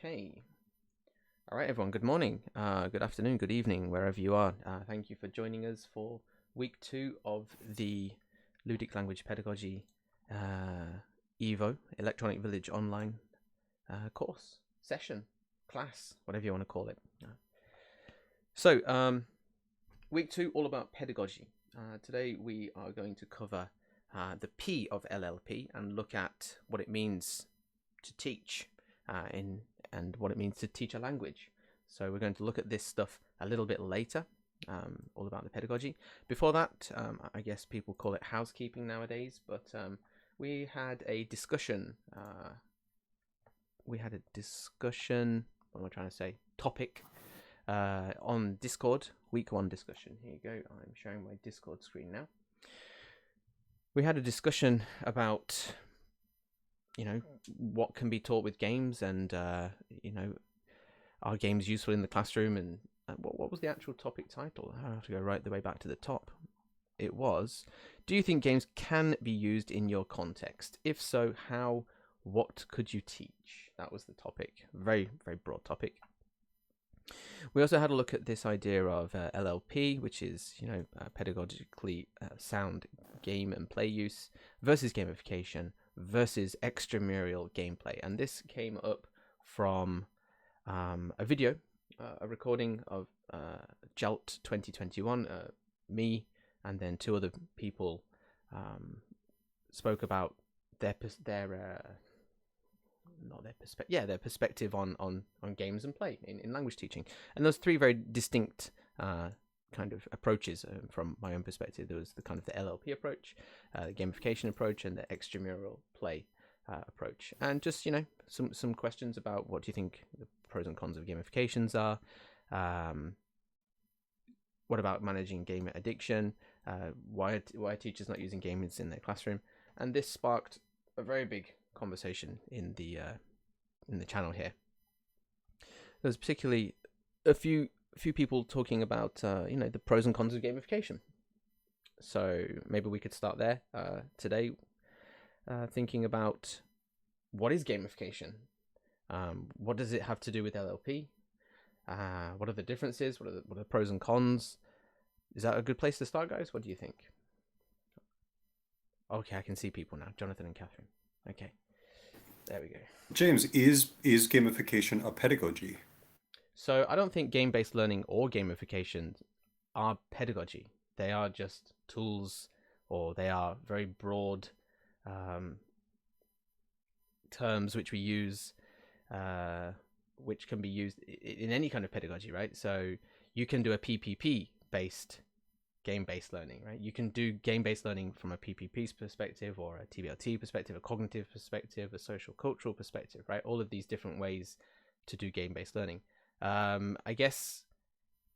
Okay. All right, everyone. Good morning, good afternoon, good evening, wherever you are. Thank you for joining us for week 2 of the Ludic Language Pedagogy EVO, Electronic Village Online course, session, class, whatever you want to call it. So, week 2, all about pedagogy. Today we are going to cover the P of LLP and look at what it means to teach and what it means to teach a language. So we're going to look at this stuff a little bit later, all about the pedagogy. Before that, I guess people call it housekeeping nowadays, but we had a discussion. What am I trying to say? Topic on Discord, week 1 discussion. Here you go. I'm showing my Discord screen now. We had a discussion about, what can be taught with games and, are games useful in the classroom? And what was the actual topic title? I have to go right the way back to the top. It was, do you think games can be used in your context? If so, how? What could you teach? That was the topic. Very, very broad topic. We also had a look at this idea of LLP, which is, pedagogically sound game and play use versus gamification versus extramural gameplay. And this came up from a video, a recording of EVO2022, me and then 2 other people spoke about their perspective on games and play in language teaching. And those 3 very distinct kind of approaches from my own perspective. There was the kind of the LLP approach, the gamification approach, and the extramural play approach. And just, some questions about what do you think the pros and cons of gamifications are. What about managing game addiction? Why are teachers not using games in their classroom? And this sparked a very big conversation in the channel here. There was particularly a few people talking about the pros and cons of gamification. So maybe we could start there today, thinking about what is gamification. What does it have to do with LLP? What are the differences? What are the pros and cons? Is that a good place to start, guys? What do you think? Okay, I can see people now. Jonathan and Catherine. Okay, there we go. James, is gamification a pedagogy? So I don't think game-based learning or gamification are pedagogy. They are just tools, or they are very broad terms which we use, which can be used in any kind of pedagogy, right? So you can do a PPP-based game-based learning, right? You can do game-based learning from a PPP perspective, or a TBLT perspective, a cognitive perspective, a social cultural perspective, right? All of these different ways to do game-based learning. I guess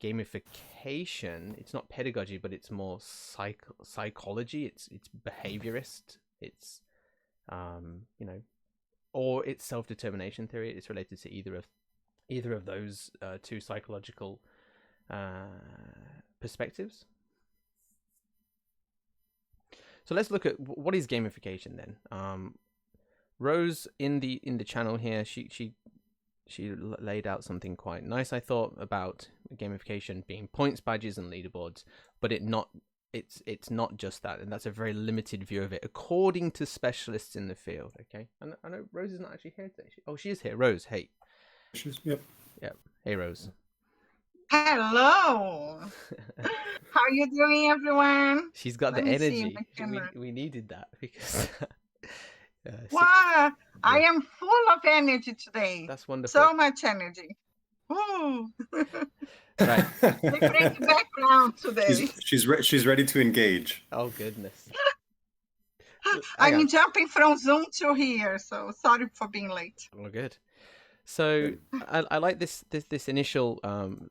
gamification, it's not pedagogy, but it's more psychology. It's behaviorist. It's or it's self-determination theory. It's related to either of those 2 psychological perspectives. So let's look at what is gamification then. Rose in the channel here, she laid out something quite nice, I thought, about gamification being points, badges, and leaderboards, but it's not just that, and that's a very limited view of it, according to specialists in the field. Okay, and I know Rose is not actually here today. She is here. Rose, hey. Yep. Hey, Rose. Hello. How are you doing, everyone? She's got the energy. We needed that because. Wow, I am full of energy today. That's wonderful. So much energy. Ooh. Right. Different background today. She's ready to engage. Oh goodness. I'm jumping from Zoom to here, so sorry for being late. Oh, good. So I like this initial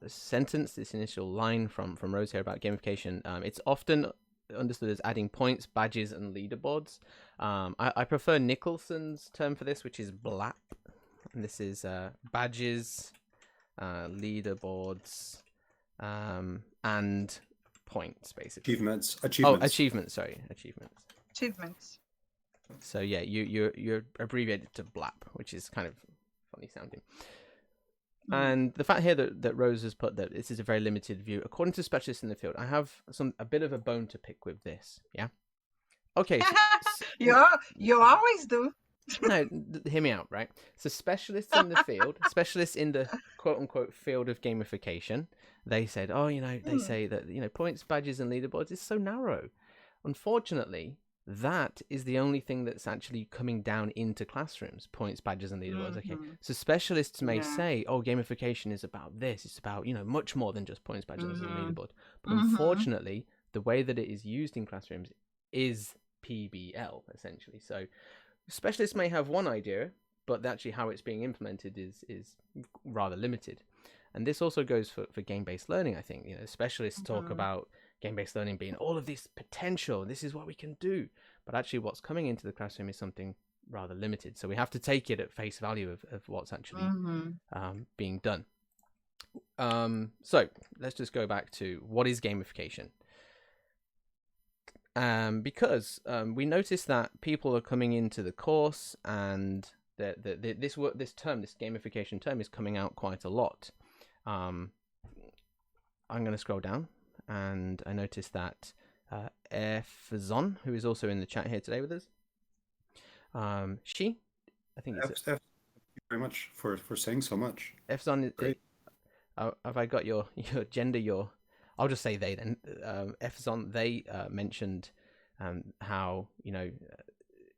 sentence, this initial line from Rose here about gamification. It's often understood as adding points, badges, and leaderboards. I prefer Nicholson's term for this, which is BLAP. And this is badges, leaderboards, and points, basically. Achievements. Oh, achievements. Sorry, Achievements. So yeah, you're abbreviated to BLAP, which is kind of funny sounding. And the fact here that Rose has put that this is a very limited view, according to specialists in the field, I have a bit of a bone to pick with this. Yeah. Okay. You always do. No, hear me out, right? So specialists in the field, specialists in the quote unquote field of gamification, they said, oh, they say that, points, badges, and leaderboards is so narrow. Unfortunately, that is the only thing that's actually coming down into classrooms, points, badges, and leaderboards. Okay. So specialists may say, oh, gamification is about this. It's about, much more than just points, badges, and leaderboards. But unfortunately, the way that it is used in classrooms is PBL, essentially. So specialists may have one idea, but actually how it's being implemented is rather limited. And this also goes for game-based learning, I think. Specialists talk about game-based learning being all of this potential. This is what we can do. But actually what's coming into the classroom is something rather limited. So we have to take it at face value of what's actually being done. So let's just go back to what is gamification. Because we notice that people are coming into the course and this gamification term is coming out quite a lot. I'm going to scroll down and I noticed that EVO2022, who is also in the chat here today with us, I think it's... Thank you very much for saying so much. EVO2022, have I got your gender, I'll just say they then. EVO2022, they mentioned how,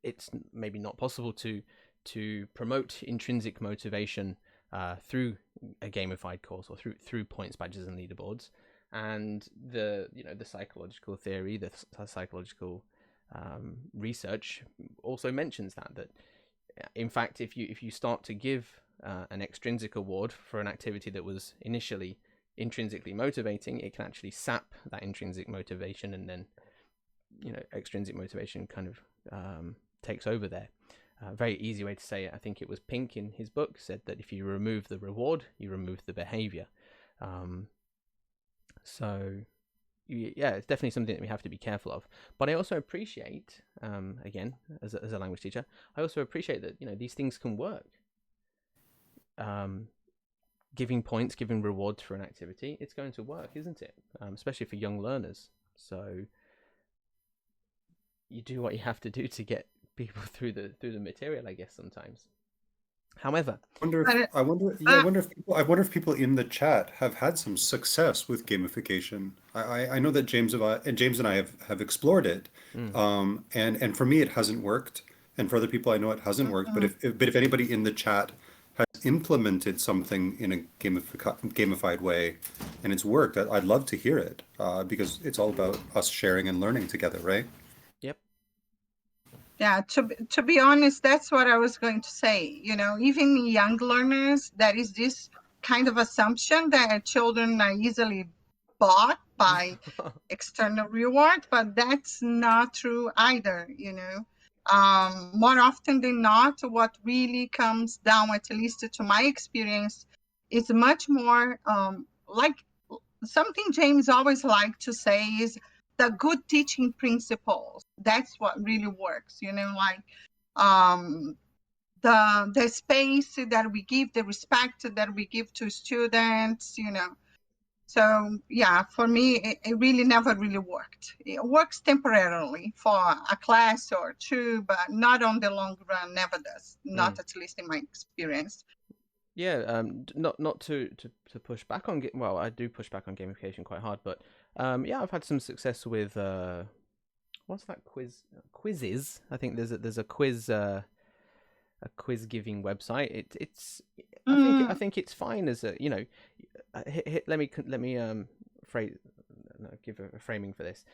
it's maybe not possible to promote intrinsic motivation through a gamified course or through points, badges, and leaderboards. And the psychological theory, the psychological research also mentions that in fact, if you start to give an extrinsic award for an activity that was initially intrinsically motivating, it can actually sap that intrinsic motivation, and then extrinsic motivation kind of takes over there. Very easy way to say it, I think it was Pink in his book said that if you remove the reward, you remove the behavior. So yeah, it's definitely something that we have to be careful of. But I also appreciate, again, as a language teacher, I also appreciate that these things can work. Giving points, giving rewards for an activity, it's going to work, isn't it? Especially for young learners. So you do what you have to do to get people through the material, I guess, sometimes. However, I wonder if people in the chat have had some success with gamification. I know that James and I have explored it, and for me it hasn't worked, and for other people I know it hasn't worked. But if anybody in the chat has implemented something in a gamified way and it's worked, I'd love to hear it, because it's all about us sharing and learning together, right? Yep. Yeah, to be honest, that's what I was going to say. Even young learners, there is this kind of assumption that children are easily bought by external reward, but that's not true either. More often than not, what really comes down, at least to my experience, is much more like something James always liked to say is the good teaching principles. That's what really works, like the space that we give, the respect that we give to students, So yeah, for me, it really never really worked. It works temporarily for a class or two, but not on the long run, never does. Not at least in my experience. Yeah, not to push back on well, I do push back on gamification quite hard, but yeah, I've had some success with what's that quizzes? I think there's a quiz giving website. I think it's fine as a let me give a framing for this.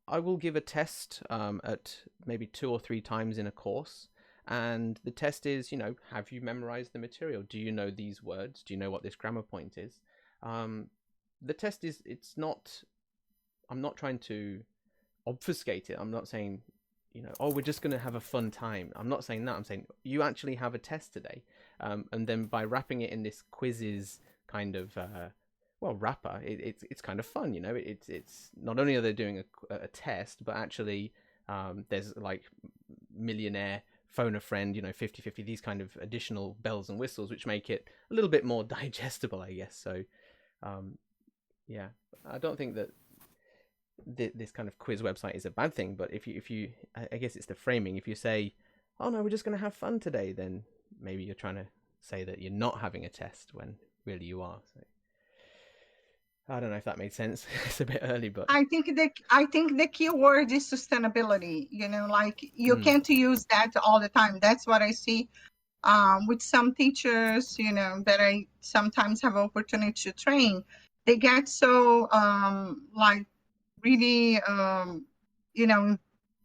I will give a test at maybe 2 or 3 times in a course. And the test is, have you memorized the material? Do you know these words? Do you know what this grammar point is? The test is, I'm not trying to obfuscate it. I'm not saying, oh, we're just going to have a fun time. I'm not saying that. I'm saying you actually have a test today. And then by wrapping it in this quizzes kind of, wrapper, it's kind of fun, It's not only are they doing a test, but actually there's like millionaire phone a friend, 50-50, these kind of additional bells and whistles, which make it a little bit more digestible, I guess. So, yeah, I don't think that this kind of quiz website is a bad thing, but if you, I guess it's the framing. If you say, oh no, we're just going to have fun today, then maybe you're trying to say that you're not having a test when really you are. So, I don't know if that made sense. It's a bit early, but I think the key word is sustainability. Like you can't use that all the time. That's what I see with some teachers, that I sometimes have opportunity to train. They get so like really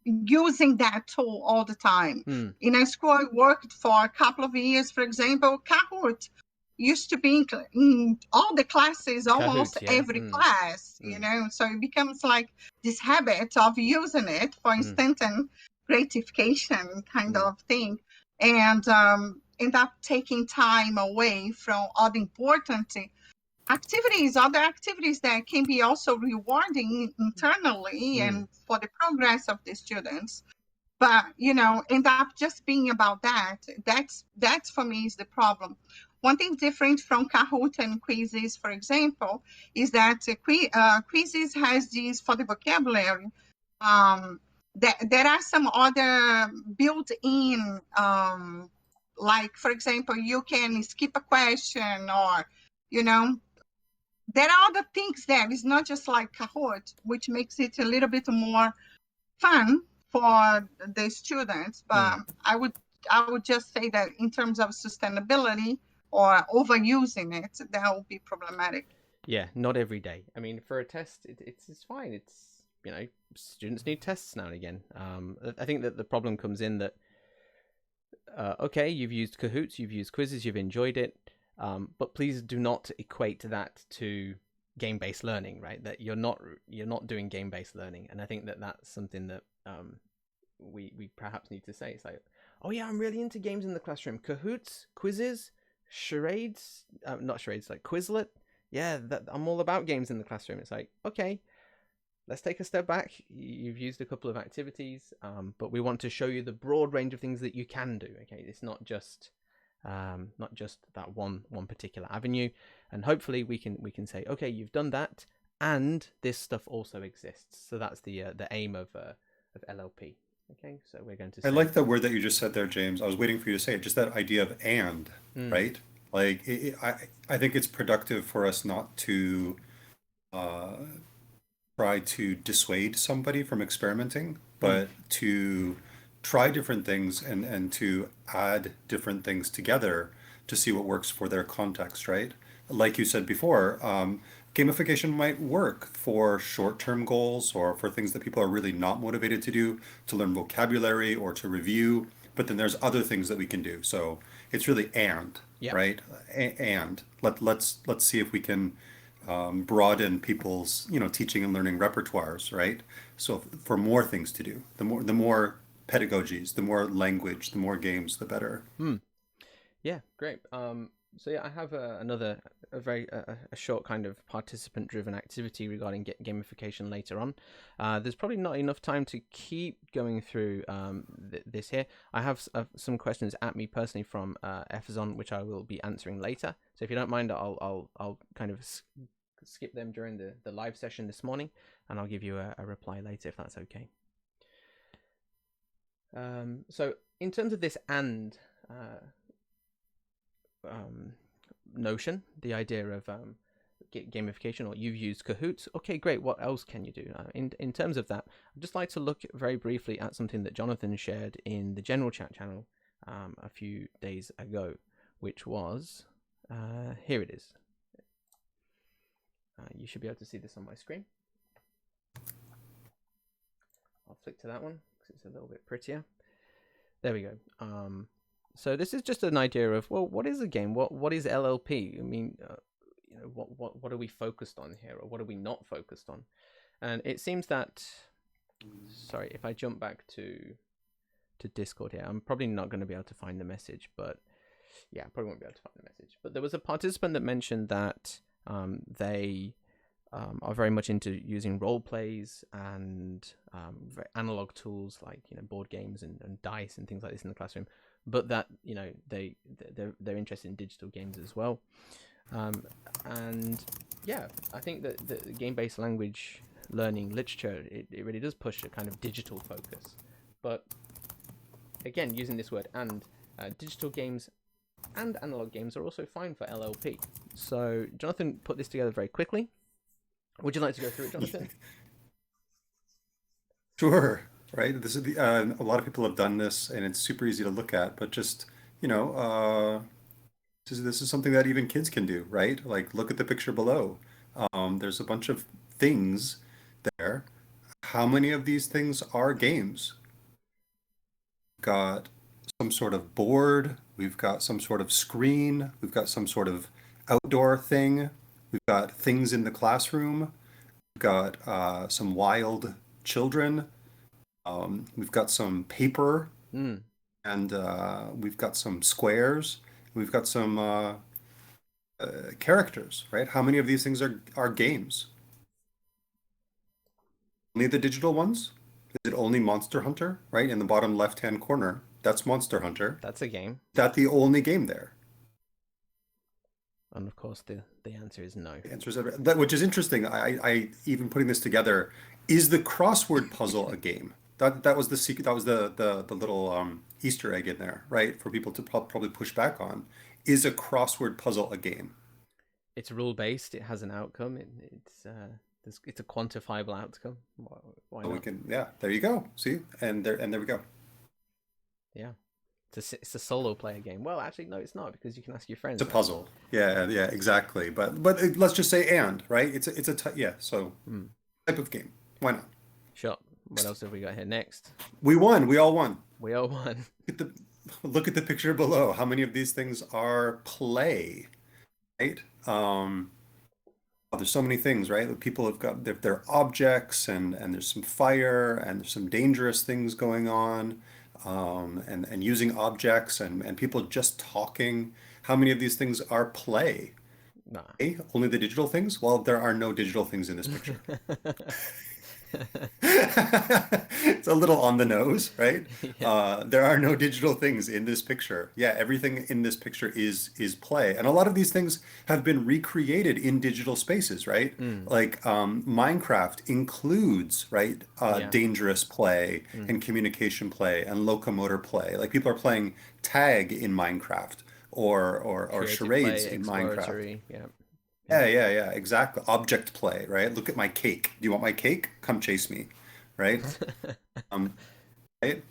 using that tool all the time. In a school I worked for a couple of years, for example, Kahoot used to be in all the classes, almost Kahoot, yeah. every class, so it becomes like this habit of using it for instant gratification kind of thing, and end up taking time away from other important other activities that can be also rewarding internally and for the progress of the students. But end up just being about that. That's for me is the problem. One thing different from Kahoot and quizzes, for example, is that quizzes has these for the vocabulary. There are some other built-in, like for example, you can skip a question, or there are other things there. It's not just like Kahoot, which makes it a little bit more fun for the students. But I would just say that in terms of sustainability or overusing it, that would be problematic. Yeah, not every day. I mean, for a test, it's fine. It's, students need tests now and again. I think that the problem comes in that, okay, you've used Kahoots, you've used quizzes, you've enjoyed it, but please do not equate that to game-based learning, right? That you're not doing game-based learning. And I think that that's something that we perhaps need to say. It's like, oh yeah, I'm really into games in the classroom. Kahoots, quizzes, charades, not charades, like Quizlet. Yeah, I'm all about games in the classroom. It's like, okay, let's take a step back. You've used a couple of activities, but we want to show you the broad range of things that you can do. Okay, it's not just that one particular avenue. And hopefully we can say, okay, you've done that, and this stuff also exists. So that's the aim of LLP. Okay, so we're going to say, I like the word that you just said there, James. I was waiting for you to say it. Just that idea of "and," right? Like, I think it's productive for us not to try to dissuade somebody from experimenting, but to try different things and to add different things together to see what works for their context, right? Like you said before, gamification might work for short-term goals or for things that people are really not motivated to do, to learn vocabulary or to review. But then there's other things that we can do. So it's really right? And let's see if we can broaden people's teaching and learning repertoires, right? So for more things to do, the more pedagogies, the more language, the more games, the better. Yeah, great. So yeah, I have another very short kind of participant-driven activity regarding gamification later on. There's probably not enough time to keep going through this here. I have some questions at me personally from Efazon, which I will be answering later. So if you don't mind, I'll kind of skip them during the live session this morning, and I'll give you a reply later if that's okay. So in terms of this notion, the idea of gamification, or you've used Kahoot. Okay, great. What else can you do? In terms of that, I'd just like to look very briefly at something that Jonathan shared in the general chat channel a few days ago, which was, here it is. You should be able to see this on my screen. I'll flick to that one because it's a little bit prettier. There we go. So this is just an idea of, well, what is a game? What is LLP? I mean, what are we focused on here, or what are we not focused on? And it seems that, sorry, if I jump back to Discord here, I'm probably not going to be able to find the message, but yeah, I probably won't be able to find the message. But there was a participant that mentioned that they are very much into using role plays and analog tools like board games and dice and things like this in the classroom, but that they're interested in digital games as well. And yeah, I think that the game-based language learning literature, it really does push a kind of digital focus. But again, using this word and digital games and analog games are also fine for LLP. So Jonathan put this together very quickly. Would you like to go through it, Jonathan? Sure. Right. This is a lot of people have done this, and it's super easy to look at. But just this is something that even kids can do, right? Like, look at the picture below. There's a bunch of things there. How many of these things are games? Got some sort of board. We've got some sort of screen. We've got some sort of outdoor thing. We've got things in the classroom. We've got some wild children. We've got some paper, and we've got some squares. We've got some characters, right? How many of these things are games? Only the digital ones? Is it only Monster Hunter, right? In the bottom left-hand corner, that's Monster Hunter. That's a game. Is that the only game there? And of course, the answer is no. The answer is which is interesting. I even putting this together, is the crossword puzzle a game? That was the secret. That was the little Easter egg in there, right? For people to probably push back on. Is a crossword puzzle a game? It's rule based. It has an outcome. It's a quantifiable outcome. Why not? There you go. See, and there we go. Yeah. It's a solo player game. Well, actually, no, it's not, because you can ask your friends. It's a puzzle. Yeah, exactly. But let's just say right? It's a type of game. Why not? Sure. What else have we got here next? We won. We all won. We all won. Look at the picture below. How many of these things are play? Right? There's so many things, right? People have got their objects, and there's some fire, and there's some dangerous things going on. And using objects, and people just talking. How many of these things are play? Nah. Only the digital things? Well, there are no digital things in this picture. It's a little on the nose, right? Yeah. There are no digital things in this picture. Yeah, everything in this picture is play. And a lot of these things have been recreated in digital spaces, right? Like Minecraft includes, right, dangerous play and communication play and locomotor play. Like, people are playing tag in Minecraft or charades in Minecraft. Yeah, exactly. Object play, right? Look at my cake. Do you want my cake? Come chase me, right? Right?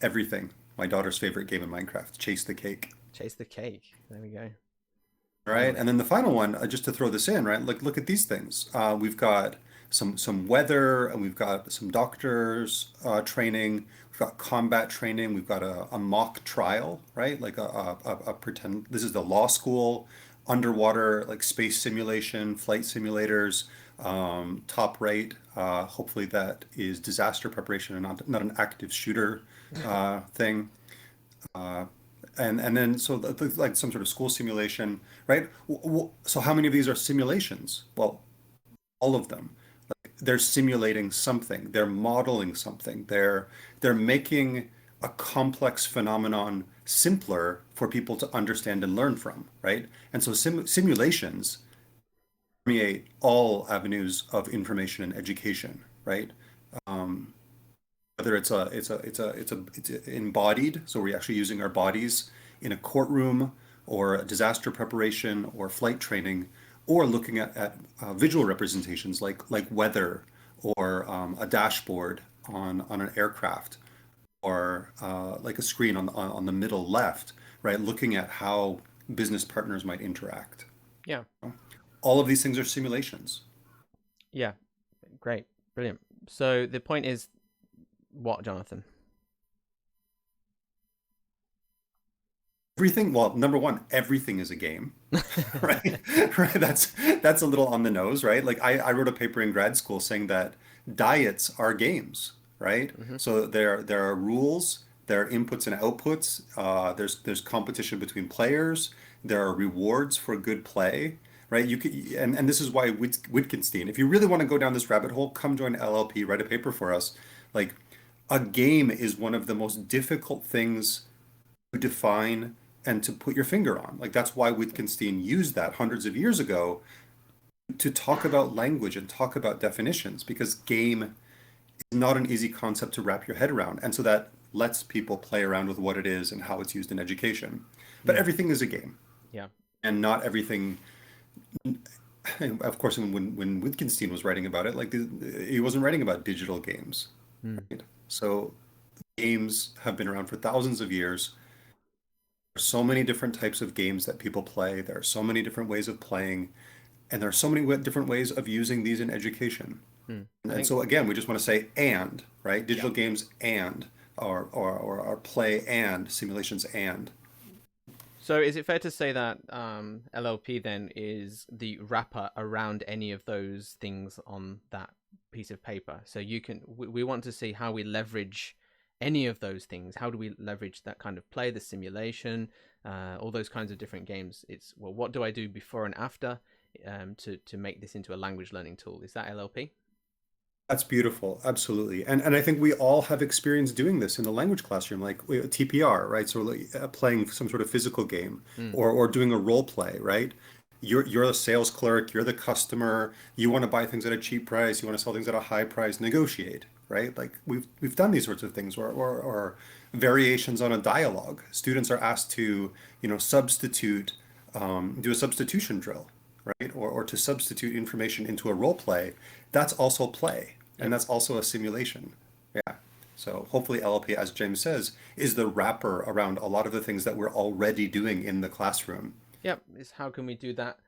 Everything. My daughter's favorite game in Minecraft. Chase the cake. Chase the cake. There we go. All right, and then the final one, just to throw this in, right? Look at these things. We've got some weather, and we've got some doctors training. We've got combat training. We've got a mock trial, right? Like a pretend. This is the law school. Underwater, like space simulation, flight simulators. Top right, hopefully that is disaster preparation and not an active shooter thing. And then like some sort of school simulation, right? So how many of these are simulations? Well, all of them. Like, they're simulating something. They're modeling something. They're making a complex phenomenon simpler for people to understand and learn from, right? And so simulations permeate all avenues of information and education, right? Whether it's embodied, so we're actually using our bodies in a courtroom, or a disaster preparation, or flight training, or looking at visual representations like weather, or a dashboard on an aircraft, or like a screen on the middle left, right? Looking at how business partners might interact. Yeah. All of these things are simulations. Yeah. Great. Brilliant. So the point is what, Jonathan? Everything, well, number one, everything is a game, right? Right. That's a little on the nose, right? Like, I wrote a paper in grad school saying that diets are games, right? So there are rules, there are inputs and outputs. There's competition between players. There are rewards for good play, right? You could, and this is why Wittgenstein, if you really want to go down this rabbit hole, come join LLP, write a paper for us. Like, a game is one of the most difficult things to define and to put your finger on. Like, that's why Wittgenstein used that hundreds of years ago to talk about language and talk about definitions, because game is not an easy concept to wrap your head around. And so that lets people play around with what it is and how it's used in education. But everything is a game. Yeah. And not everything, of course, when Wittgenstein was writing about it, like he wasn't writing about digital games. Right? So games have been around for thousands of years. There's so many different types of games that people play. There are so many different ways of playing, and there are so many different ways of using these in education. And so again, we just want to say and, right? Digital games and, or play and, simulations and. So is it fair to say that LLP then is the wrapper around any of those things on that piece of paper? So we want to see how we leverage any of those things. How do we leverage that kind of play, the simulation, all those kinds of different games? It's, well, what do I do before and after to make this into a language learning tool? Is that LLP? That's beautiful. Absolutely. And I think we all have experience doing this in the language classroom, like TPR, right? So playing some sort of physical game or doing a role play, right? You're a sales clerk, you're the customer, you want to buy things at a cheap price, you want to sell things at a high price, negotiate, right? Like we've done these sorts of things, or variations on a dialogue. Students are asked to, substitute, do a substitution drill, right? Or to substitute information into a role play. That's also play. And that's also a simulation. Yeah. So hopefully LLP, as James says, is the wrapper around a lot of the things that we're already doing in the classroom. Yep. It's how can we do that,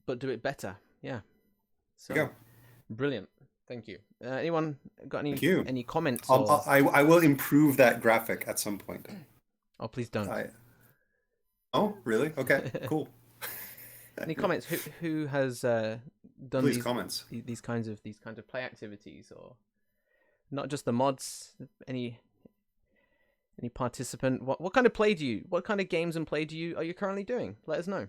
but do it better? Yeah. So Yeah. Brilliant. Thank you. Anyone got any comments? I will improve that graphic at some point. Oh, please don't. Oh, really? Okay, cool. Any comments? Who has done these kinds of play activities, or not just the mods? Any participant? What kind of play do you? What kind of games and play are you currently doing? Let us know.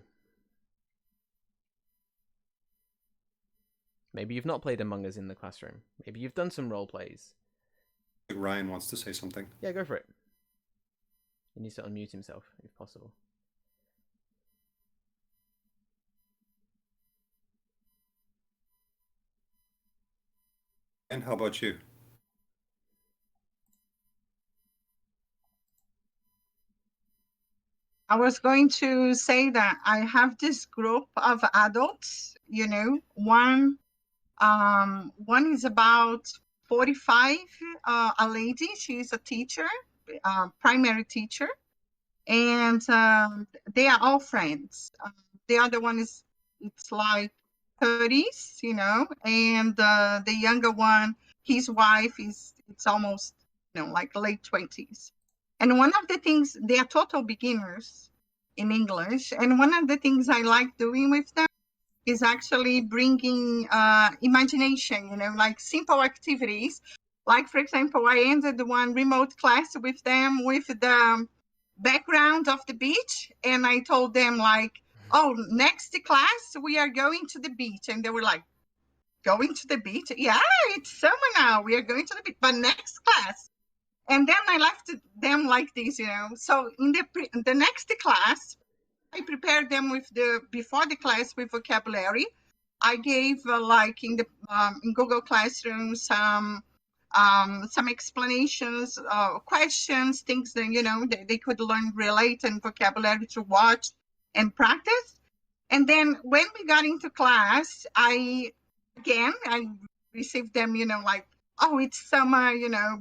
Maybe you've not played Among Us in the classroom. Maybe you've done some role plays. Ryan wants to say something. Yeah, go for it. He needs to unmute himself if possible. And how about you? I was going to say that I have this group of adults, one is about 45, a lady, she's a teacher, primary teacher, and they are all friends. The other one it's like 30s, and the younger one, his wife it's almost, like late 20s. And one of the things, they are total beginners in English. And one of the things I like doing with them is actually bringing imagination, like simple activities. Like, for example, I ended one remote class with them with the background of the beach. And I told them, like, oh, next class, we are going to the beach. And they were like, going to the beach? Yeah, it's summer now. We are going to the beach. But next class. And then I left them like this, So in the next class, I prepared them before the class with vocabulary. I gave like in Google Classroom some explanations, questions, things that they could learn, relate, and vocabulary to watch and practice. And then when we got into class, I received them, like, oh, it's summer,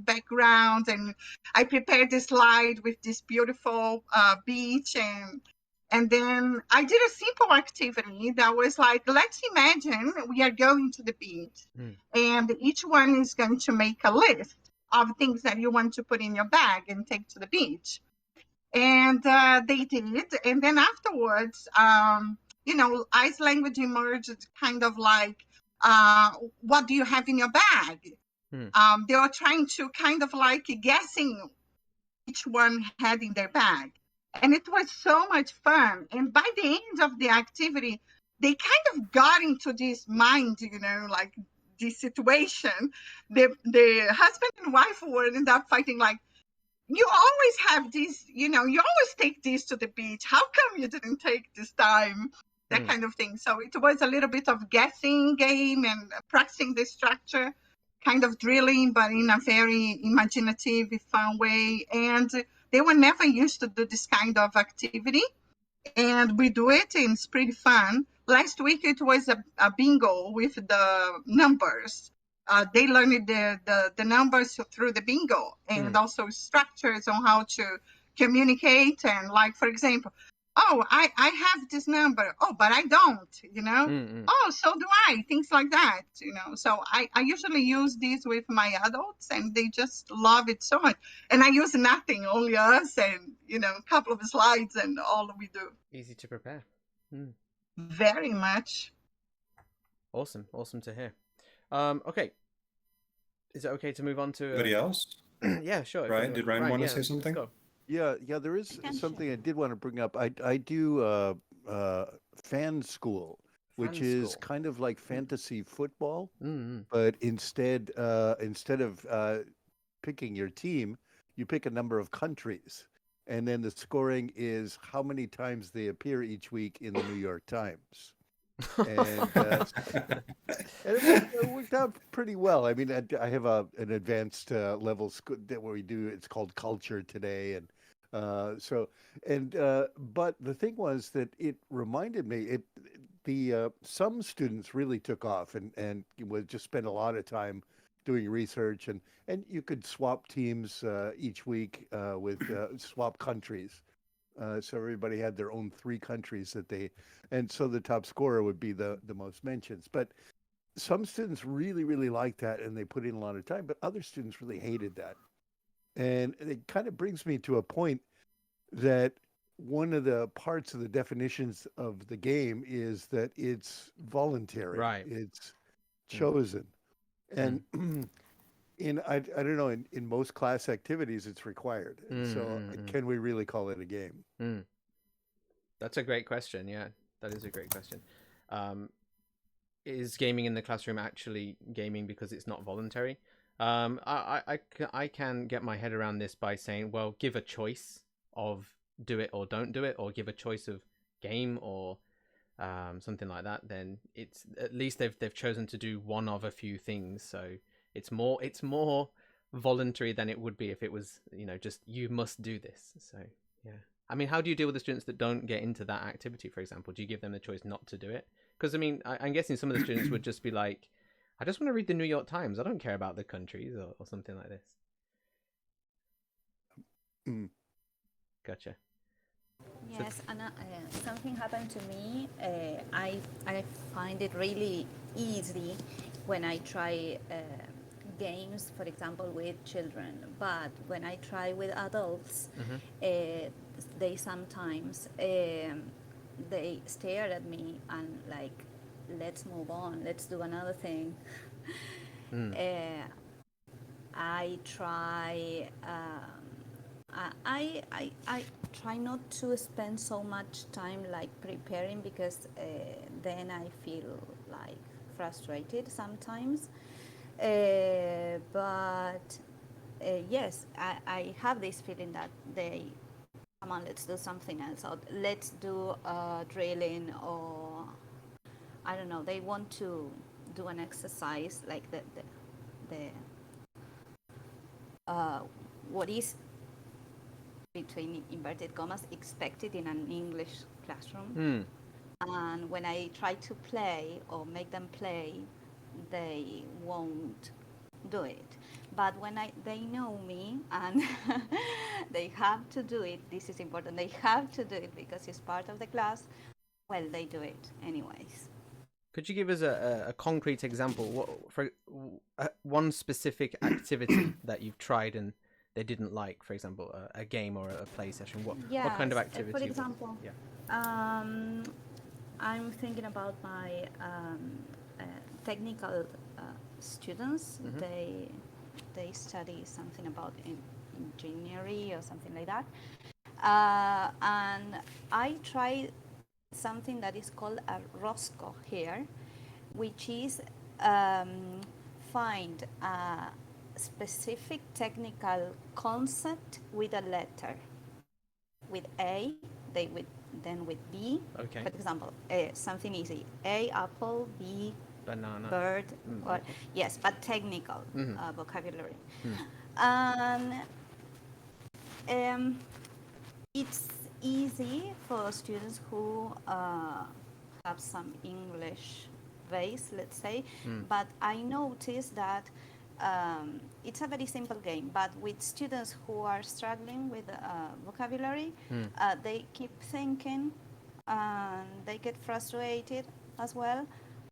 background, and I prepared the slide with this beautiful beach, and then I did a simple activity that was like, let's imagine we are going to the beach, and each one is going to make a list of things that you want to put in your bag and take to the beach. And they did. And then afterwards, ice language emerged, kind of like, what do you have in your bag? They were trying to kind of like guessing each one had in their bag. And it was so much fun. And by the end of the activity, they kind of got into this mind, like this situation. The husband and wife would end up fighting, like, you always have this, you always take this to the beach. How come you didn't take this time? That kind of thing. So it was a little bit of guessing game and practicing the structure, kind of drilling, but in a very imaginative, fun way. And they were never used to do this kind of activity. And we do it, and it's pretty fun. Last week it was a bingo with the numbers. They learned the numbers through the bingo, and also structures on how to communicate. And like, for example, oh, I have this number. Oh, but I don't, Oh, so do I. Things like that, So I usually use these with my adults, and they just love it so much. And I use nothing, only us, and, a couple of slides, and all we do. Easy to prepare. Very much. Awesome to hear. Okay, is it okay to move on to anybody else? Yeah, sure. Ryan, did Ryan want to say something? Yeah, there is something I did want to bring up. I do fan school, which is kind of like fantasy football, but instead of picking your team, you pick a number of countries, and then the scoring is how many times they appear each week in the New York Times. And it worked out pretty well. I mean, I have an advanced level school where we do. It's called Culture Today, and but the thing was that it reminded me. Some students really took off and would just spend a lot of time doing research, and you could swap teams each week with swap countries. So everybody had their own 3 countries and so the top scorer would be the most mentions. But some students really, really liked that, and they put in a lot of time, but other students really hated that. And it kind of brings me to a point that one of the parts of the definitions of the game is that it's voluntary. Right. It's chosen. And I don't know, in most class activities, it's required. So can we really call it a game? That's a great question. Yeah, that is a great question. Is gaming in the classroom actually gaming because it's not voluntary? I can get my head around this by saying, well, give a choice of do it or don't do it, or give a choice of game or something like that. Then it's at least they've chosen to do one of a few things. So it's more voluntary than it would be if it was, just you must do this. So yeah. I mean, how do you deal with the students that don't get into that activity, for example? Do you give them the choice not to do it? Because, I mean, I'm guessing some of the students would just be like, I just want to read the New York Times. I don't care about the countries or something like this. Gotcha. Yes, and something happened to me. I find it really easy when I try games, for example, with children. But when I try with adults, they sometimes they stare at me and like, let's move on, let's do another thing. I try. I try not to spend so much time like preparing, because then I feel like frustrated sometimes. But yes, I have this feeling that they, come on, let's do something else, or let's do drilling, or I don't know, they want to do an exercise like the what is, between inverted commas, expected in an English classroom. And when I try to play or make them play, they won't do it. But when they know me and they have to do it, this is important, they have to do it because it's part of the class, well, they do it anyways. Could you give us a concrete example, for one specific activity that you've tried and they didn't like, for example, a game or a play session? What kind of activity? For example, I'm thinking about my technical students. They study something about engineering or something like that, and I try something that is called a rosco here, which is find a specific technical concept with a letter. With A, then with B. Okay. For example, something easy. A, apple, B, Banana. bird. Or, Okay. yes, but technical Mm-hmm. vocabulary. Mm. And it's easy for students who have some English base, let's say, but I noticed that it's a very simple game, but with students who are struggling with vocabulary, they keep thinking and they get frustrated as well,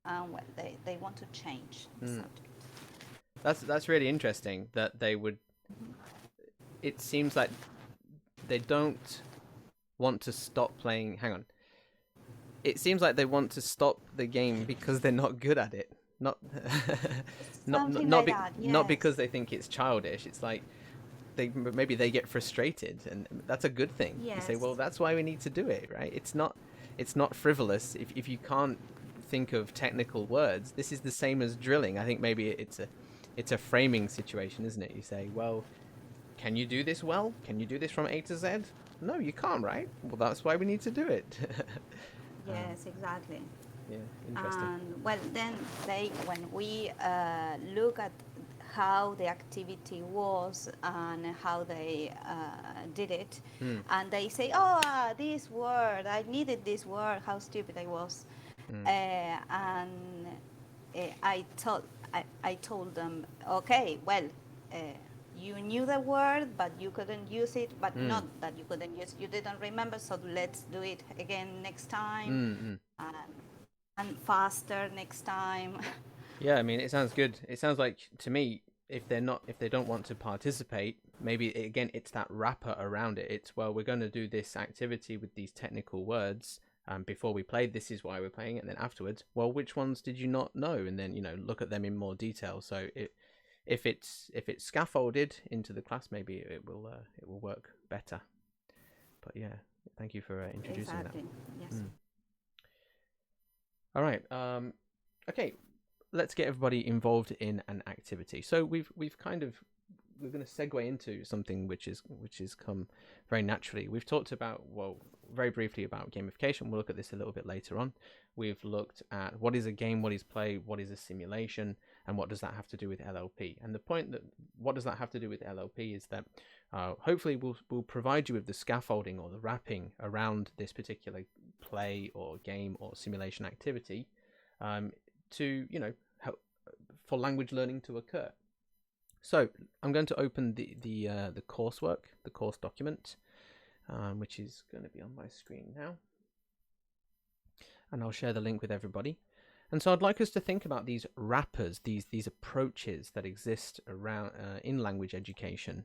and well, they want to change the subject. That's really interesting that they would. It seems like they don't want to stop playing. Hang on. It seems like they want to stop the game because they're not good at it. Not not because they think it's childish. It's like maybe they get frustrated, and that's a good thing. Yes. You say, well, that's why we need to do it, right? It's not frivolous if you can't think of technical words. This is the same as drilling. I think maybe it's a framing situation, isn't it? You say, well, can you do this well? Can you do this from A to Z? No, you can't, right? Well, that's why we need to do it. Yes, exactly. Yeah, interesting. And well, then when we look at how the activity was and how they did it, and they say, "Oh, this word! I needed this word. How stupid I was!" And I told them, "Okay, well." You knew the word, but you couldn't use it. But not that you couldn't use it. You didn't remember, so let's do it again next time. And faster next time. Yeah, I mean, it sounds good. It sounds like, to me, if they don't want to participate, maybe again it's that wrapper around it. It's, well, we're going to do this activity with these technical words. Before we play, this is why we're playing it, and then afterwards, well, which ones did you not know? And then look at them in more detail. So if it's scaffolded into the class, maybe it will work better. But yeah, thank you for introducing exactly. that. Yes. All right. Okay, let's get everybody involved in an activity. So we're going to segue into something which is come very naturally. We've talked about, well, very briefly about gamification. We'll look at this a little bit later on. We've looked at what is a game, what is play, what is a simulation, and what does that have to do with LLP. And the point that what does that have to do with LLP is that hopefully we'll provide you with the scaffolding or the wrapping around this particular play or game or simulation activity to help for language learning to occur. So I'm going to open the coursework, the course document, which is going to be on my screen now, and I'll share the link with everybody. And so I'd like us to think about these wrappers, these approaches that exist around in language education.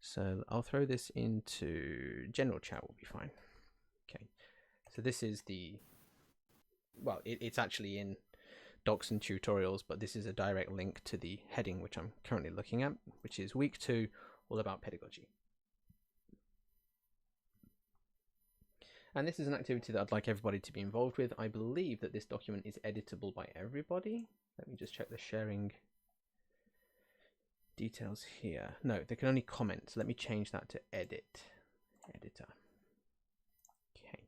So I'll throw this into general chat, will be fine. Okay, so this is it's actually in docs and tutorials, but this is a direct link to the heading which I'm currently looking at, which is week 2, all about pedagogy. And this is an activity that I'd like everybody to be involved with. I believe that this document is editable by everybody. Let me just check the sharing details here. No, they can only comment. So let me change that to editor. Okay.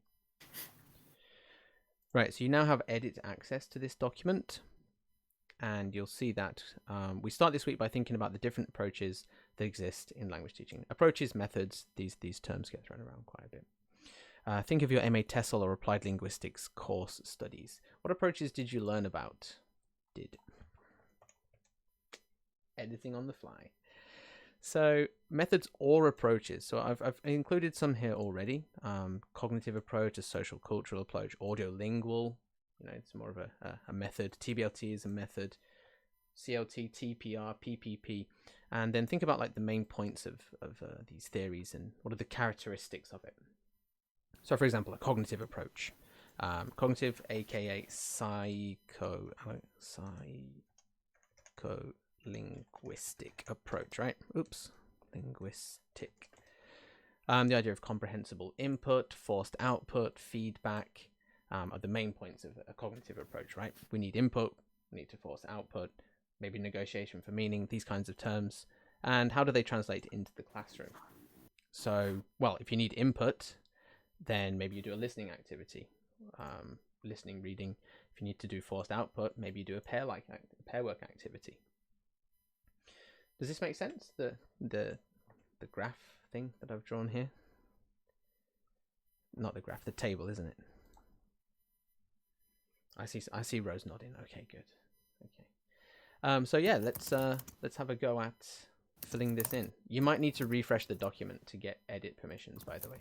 Right, so you now have edit access to this document. And you'll see that we start this week by thinking about the different approaches that exist in language teaching. Approaches, methods, these terms get thrown around quite a bit. Think of your MA TESOL or Applied Linguistics course studies. What approaches did you learn about? Editing on the fly. So methods or approaches. So I've included some here already. Cognitive approach, a social cultural approach, audiolingual. It's more of a method. TBLT is a method. CLT, TPR, PPP. And then think about like the main points of these theories and what are the characteristics of it. So, for example, a cognitive approach. Cognitive, aka psycho-linguistic approach, right? Oops, linguistic. The idea of comprehensible input, forced output, feedback, are the main points of a cognitive approach, right? We need input, we need to force output, maybe negotiation for meaning, these kinds of terms. And how do they translate into the classroom? So, well, if you need input, then maybe you do a listening activity, listening, reading. If you need to do forced output, maybe you do a pair work activity. Does this make sense? The graph thing that I've drawn here? Not the graph, the table, isn't it? I see Rose nodding. Okay, good. Okay. So yeah, let's have a go at filling this in. You might need to refresh the document to get edit permissions, by the way.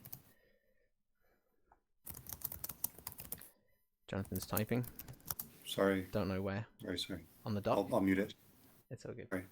Jonathan's typing. Sorry. Don't know where. Very sorry. On the doc. I'll mute it. It's all good. Sorry.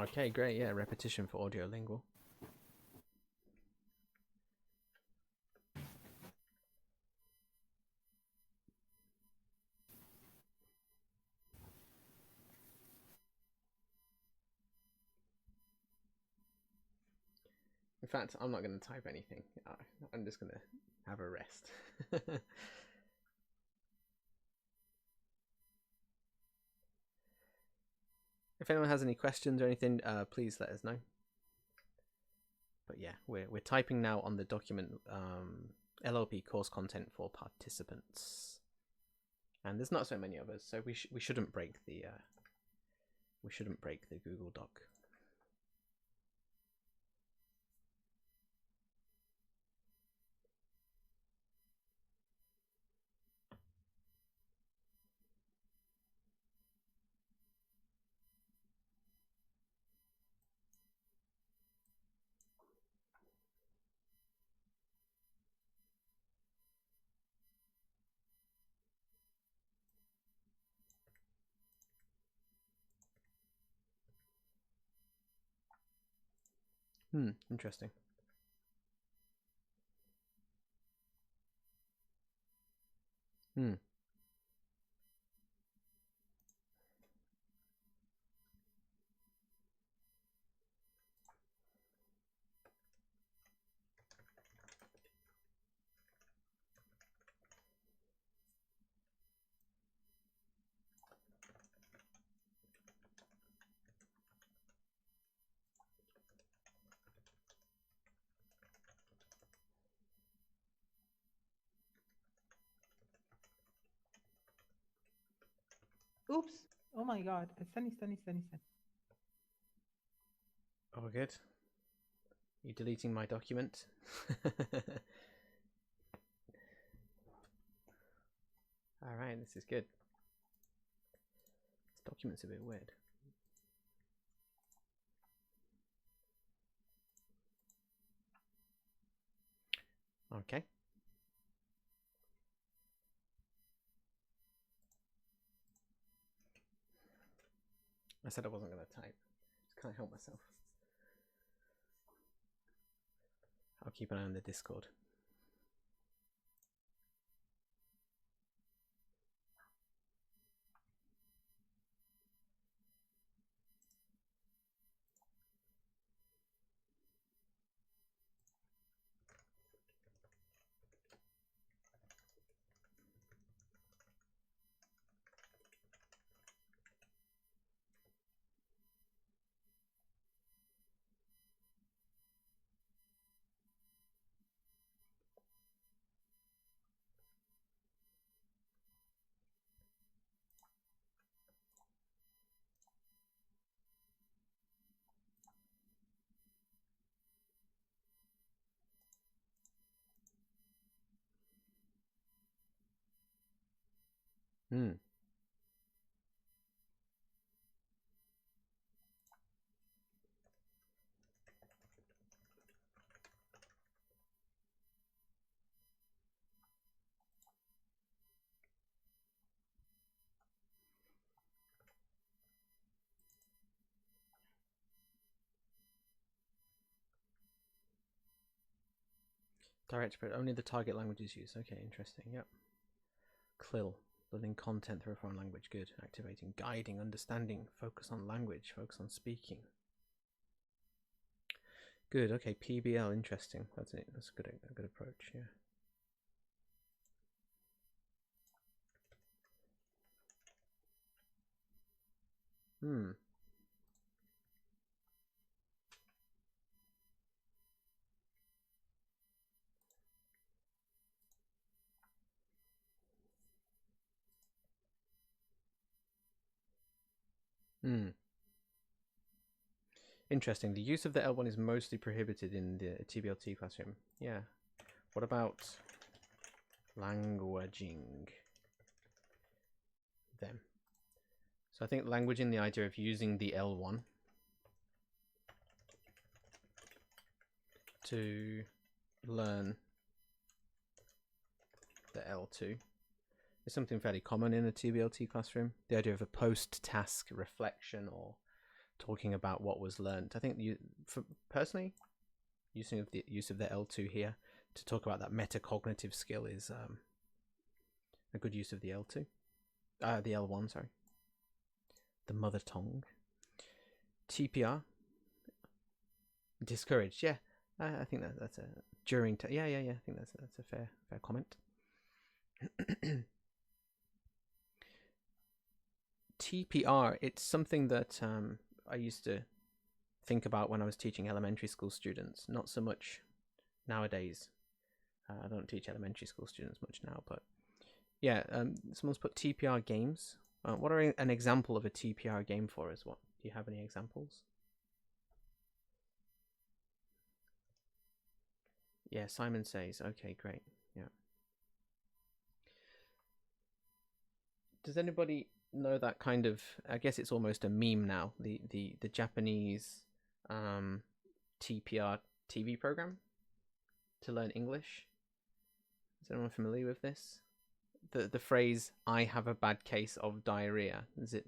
Okay, great. Yeah, repetition for audiolingual. In fact, I'm not going to type anything. I'm just going to have a rest. If anyone has any questions or anything, please let us know. But yeah, we're typing now on the document LLP course content for participants, and there's not so many of us, so we shouldn't break the Google Doc. Interesting. Oops. Oh my God. استني. Oh, good. You deleting my document? All right, this is good. This document's a bit weird. Okay. I said I wasn't going to type. Just can't help myself. I'll keep an eye on the Discord. Direct, but only the target language is used. Okay, interesting. Yep. CLIL, learning content through a foreign language. Good. Activating, guiding, understanding. Focus on language. Focus on speaking. Good. Okay. PBL. Interesting. That's it. That's a good approach. Yeah. Hmm. Hmm. Interesting. The use of the L1 is mostly prohibited in the TBLT classroom. Yeah. What about languaging them? So I think languaging, the idea of using the L1 to learn the L2 is something fairly common in a TBLT classroom. The idea of a post-task reflection or talking about what was learned. I think personally, using the use of the L2 here to talk about that metacognitive skill is a good use of the L2. The L1, sorry. The mother tongue. TPR. Discouraged, yeah. I think that's a during. Yeah. I think that's a fair comment. TPR. It's something that I used to think about when I was teaching elementary school students. Not so much nowadays. I don't teach elementary school students much now, but yeah. Someone's put TPR games. What are an example of a TPR game for us? What do you have any examples? Yeah, Simon says. Okay, great. Yeah. Does anybody know that kind of? I guess it's almost a meme now. The Japanese TPR TV program to learn English. Is anyone familiar with this? The phrase "I have a bad case of diarrhea." Does it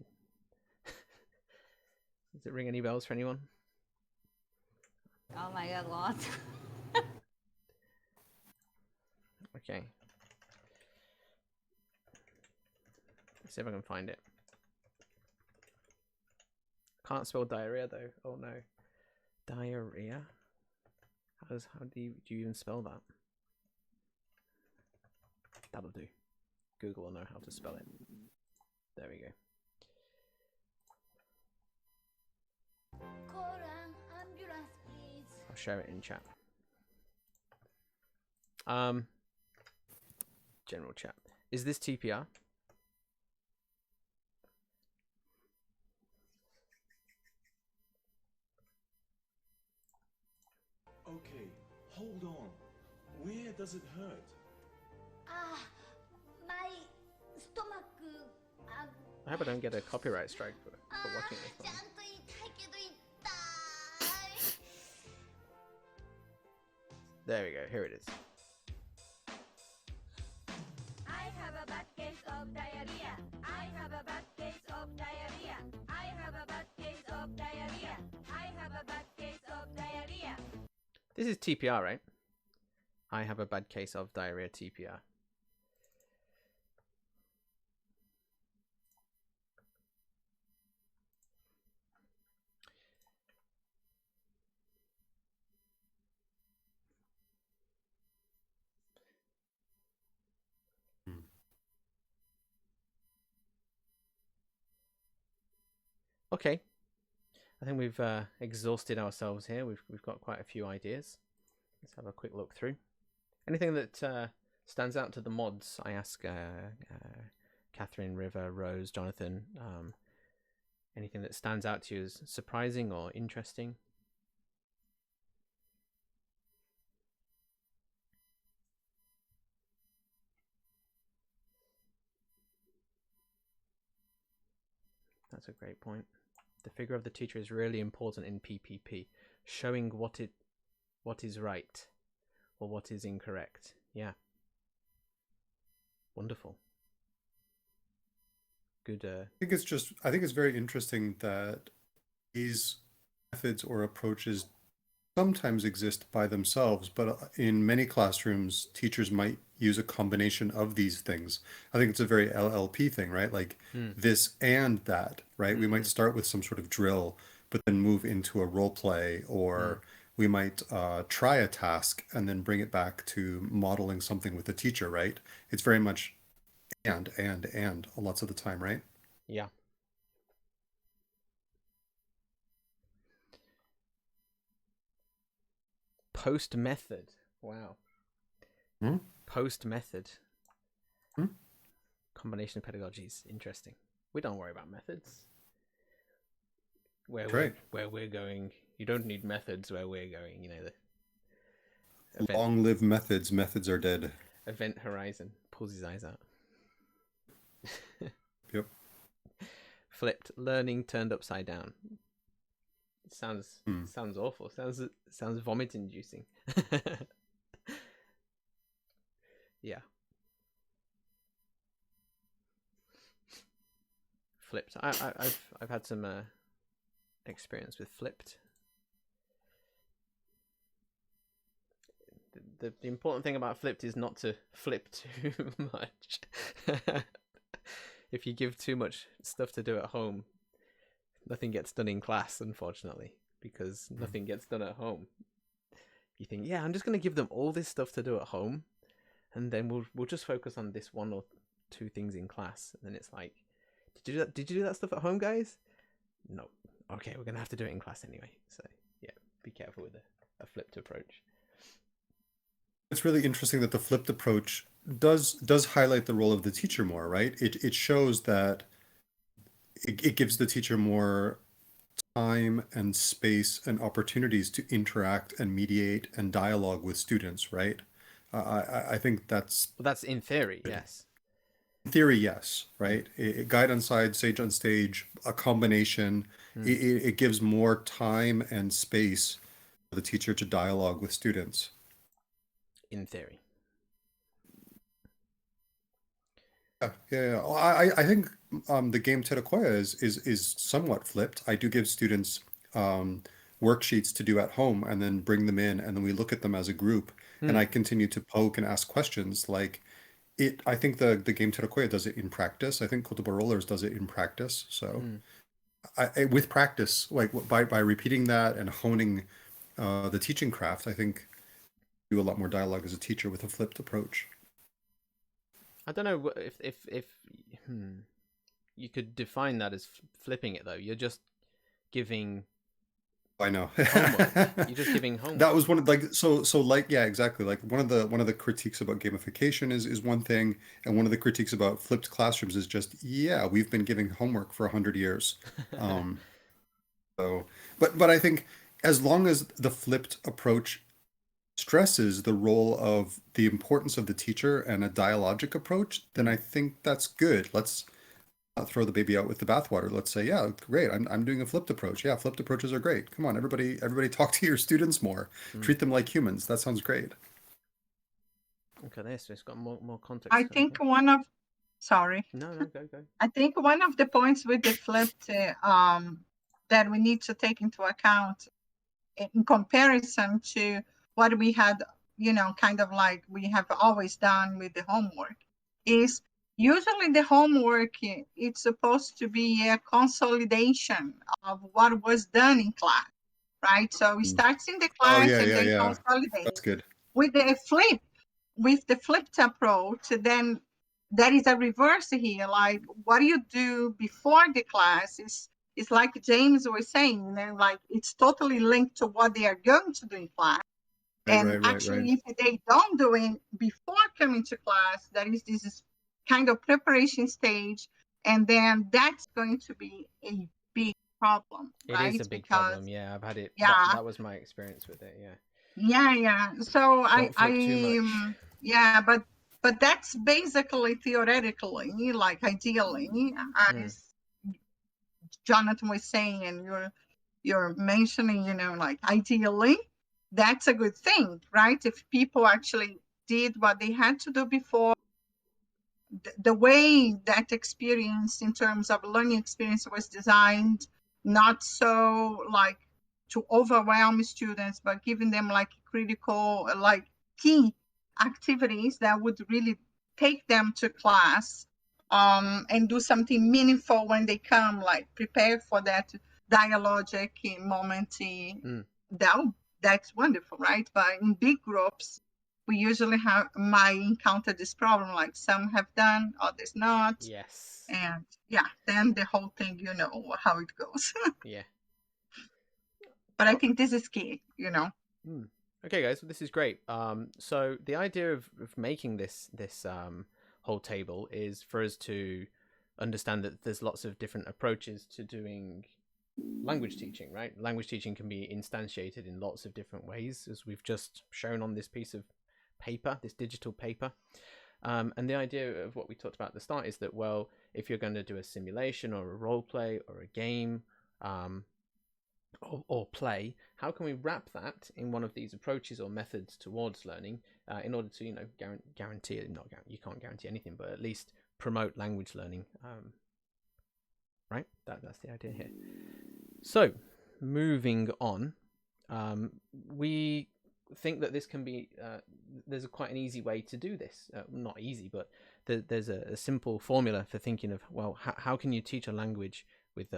ring any bells for anyone? Oh my god, what? Okay. Let's see if I can find it. Can't spell diarrhea though. Oh no. Diarrhea? How do you even spell that? That'll do. Google will know how to spell it. There we go. Ambulance, please. I'll share it in chat. General chat. Is this TPR? Okay, hold on. Where does it hurt? My stomach. I hope I don't get a copyright strike for watching this one. There we go. Here it is. I have a bad case of diarrhea. I have a bad case of diarrhea. I have a bad case of diarrhea. I have a bad case of diarrhea. This is TPR, right? I have a bad case of diarrhea. TPR. Okay, I think we've exhausted ourselves here. We've got quite a few ideas. Let's have a quick look through. Anything that stands out to the mods? I ask Catherine, River, Rose, Jonathan. Anything that stands out to you as surprising or interesting? That's a great point. The figure of the teacher is really important in PPP, showing what is right or what is incorrect. Yeah. Wonderful. Good. I think it's very interesting that these methods or approaches sometimes exist by themselves, but in many classrooms, teachers might use a combination of these things. I think it's a very LLP thing, right? Like this and that, right? We might start with some sort of drill, but then move into a role play, or we might try a task and then bring it back to modeling something with the teacher, right? It's very much and lots of the time, right? Yeah. Post method. Wow. Post method. Combination of pedagogies. Interesting. We don't worry about methods. Where we're going, you don't need methods where we're going. You know, the Long live methods. Methods are dead. Event Horizon pulls his eyes out. Yep. Flipped learning turned upside down. Sounds awful. Sounds vomit inducing. Yeah. Flipped. I've had some experience with flipped. The important thing about flipped is not to flip too much. If you give too much stuff to do at home, nothing gets done in class, unfortunately, because nothing gets done at home. You think, yeah, I'm just going to give them all this stuff to do at home, and then we'll just focus on this one or two things in class. And then it's like, did you do that stuff at home, guys? No. Okay, we're going to have to do it in class anyway. So yeah, be careful with a flipped approach. It's really interesting that the flipped approach does highlight the role of the teacher more, right? It shows that it gives the teacher more time and space and opportunities to interact and mediate and dialogue with students, right? I think that's... Well, that's in theory, yes. In theory, yes, right? Guide on side, sage on stage, a combination. It gives more time and space for the teacher to dialogue with students. In theory. Yeah. Well, I think the game Terakoya is somewhat flipped. I do give students worksheets to do at home and then bring them in, and then we look at them as a group, and I continue to poke and ask questions. Like I think the game Terakoya does it in practice. I think Kotoba Rollers does it in practice. So with practice, like by repeating that and honing the teaching craft, I think you do a lot more dialogue as a teacher with a flipped approach. I don't know if you could define that as flipping it though. You're just giving. I know. Homework. You're just giving homework. That was one of yeah, exactly. Like one of the critiques about gamification is one thing, and one of the critiques about flipped classrooms is just, yeah, we've been giving homework for 100 years. But I think as long as the flipped approach stresses the role of the importance of the teacher and a dialogic approach, then I think that's good. Let's not throw the baby out with the bathwater. Let's say, yeah, great. I'm doing a flipped approach. Yeah, flipped approaches are great. Come on, everybody talk to your students more. Treat them like humans. That sounds great. Okay, this it's got more context. I think sorry. No, go. I think one of the points with the flipped that we need to take into account in comparison to what we had, kind of like we have always done with the homework, is usually the homework, it's supposed to be a consolidation of what was done in class, right? So it starts in the class then consolidates. That's good. With the flipped approach, then there is a reverse here. Like what you do before the class is like James was saying, like it's totally linked to what they are going to do in class. If they don't do it before coming to class, there is this kind of preparation stage, and then that's going to be a big problem. It is a big problem. Yeah, I've had it. Yeah, that was my experience with it. Yeah. So yeah, but that's basically theoretically, like ideally, as Jonathan was saying, and you're mentioning, like ideally, that's a good thing, right? If people actually did what they had to do before, the way that experience in terms of learning experience was designed, not so like to overwhelm students, but giving them like critical, like key activities that would really take them to class, and do something meaningful when they come, like prepare for that dialogic moment. That's wonderful, right? But in big groups, we usually might encounter this problem, like some have done, others not. Yes. And yeah, then the whole thing, you know how it goes. Yeah. But I think this is key, Okay, guys, well, this is great. So the idea of making this whole table is for us to understand that there's lots of different approaches to doing language teaching, right? Language teaching can be instantiated in lots of different ways, as we've just shown on this piece of paper, this digital paper. And the idea of what we talked about at the start is that, well, if you're going to do a simulation or a role play or a game, or play, how can we wrap that in one of these approaches or methods towards learning, in order to, guarantee it? You can't guarantee anything, but at least promote language learning, right? That's the idea here. So moving on, we think that this can be, there's quite an easy way to do this. Not easy, but there's a simple formula for thinking of, well, how can you teach a language with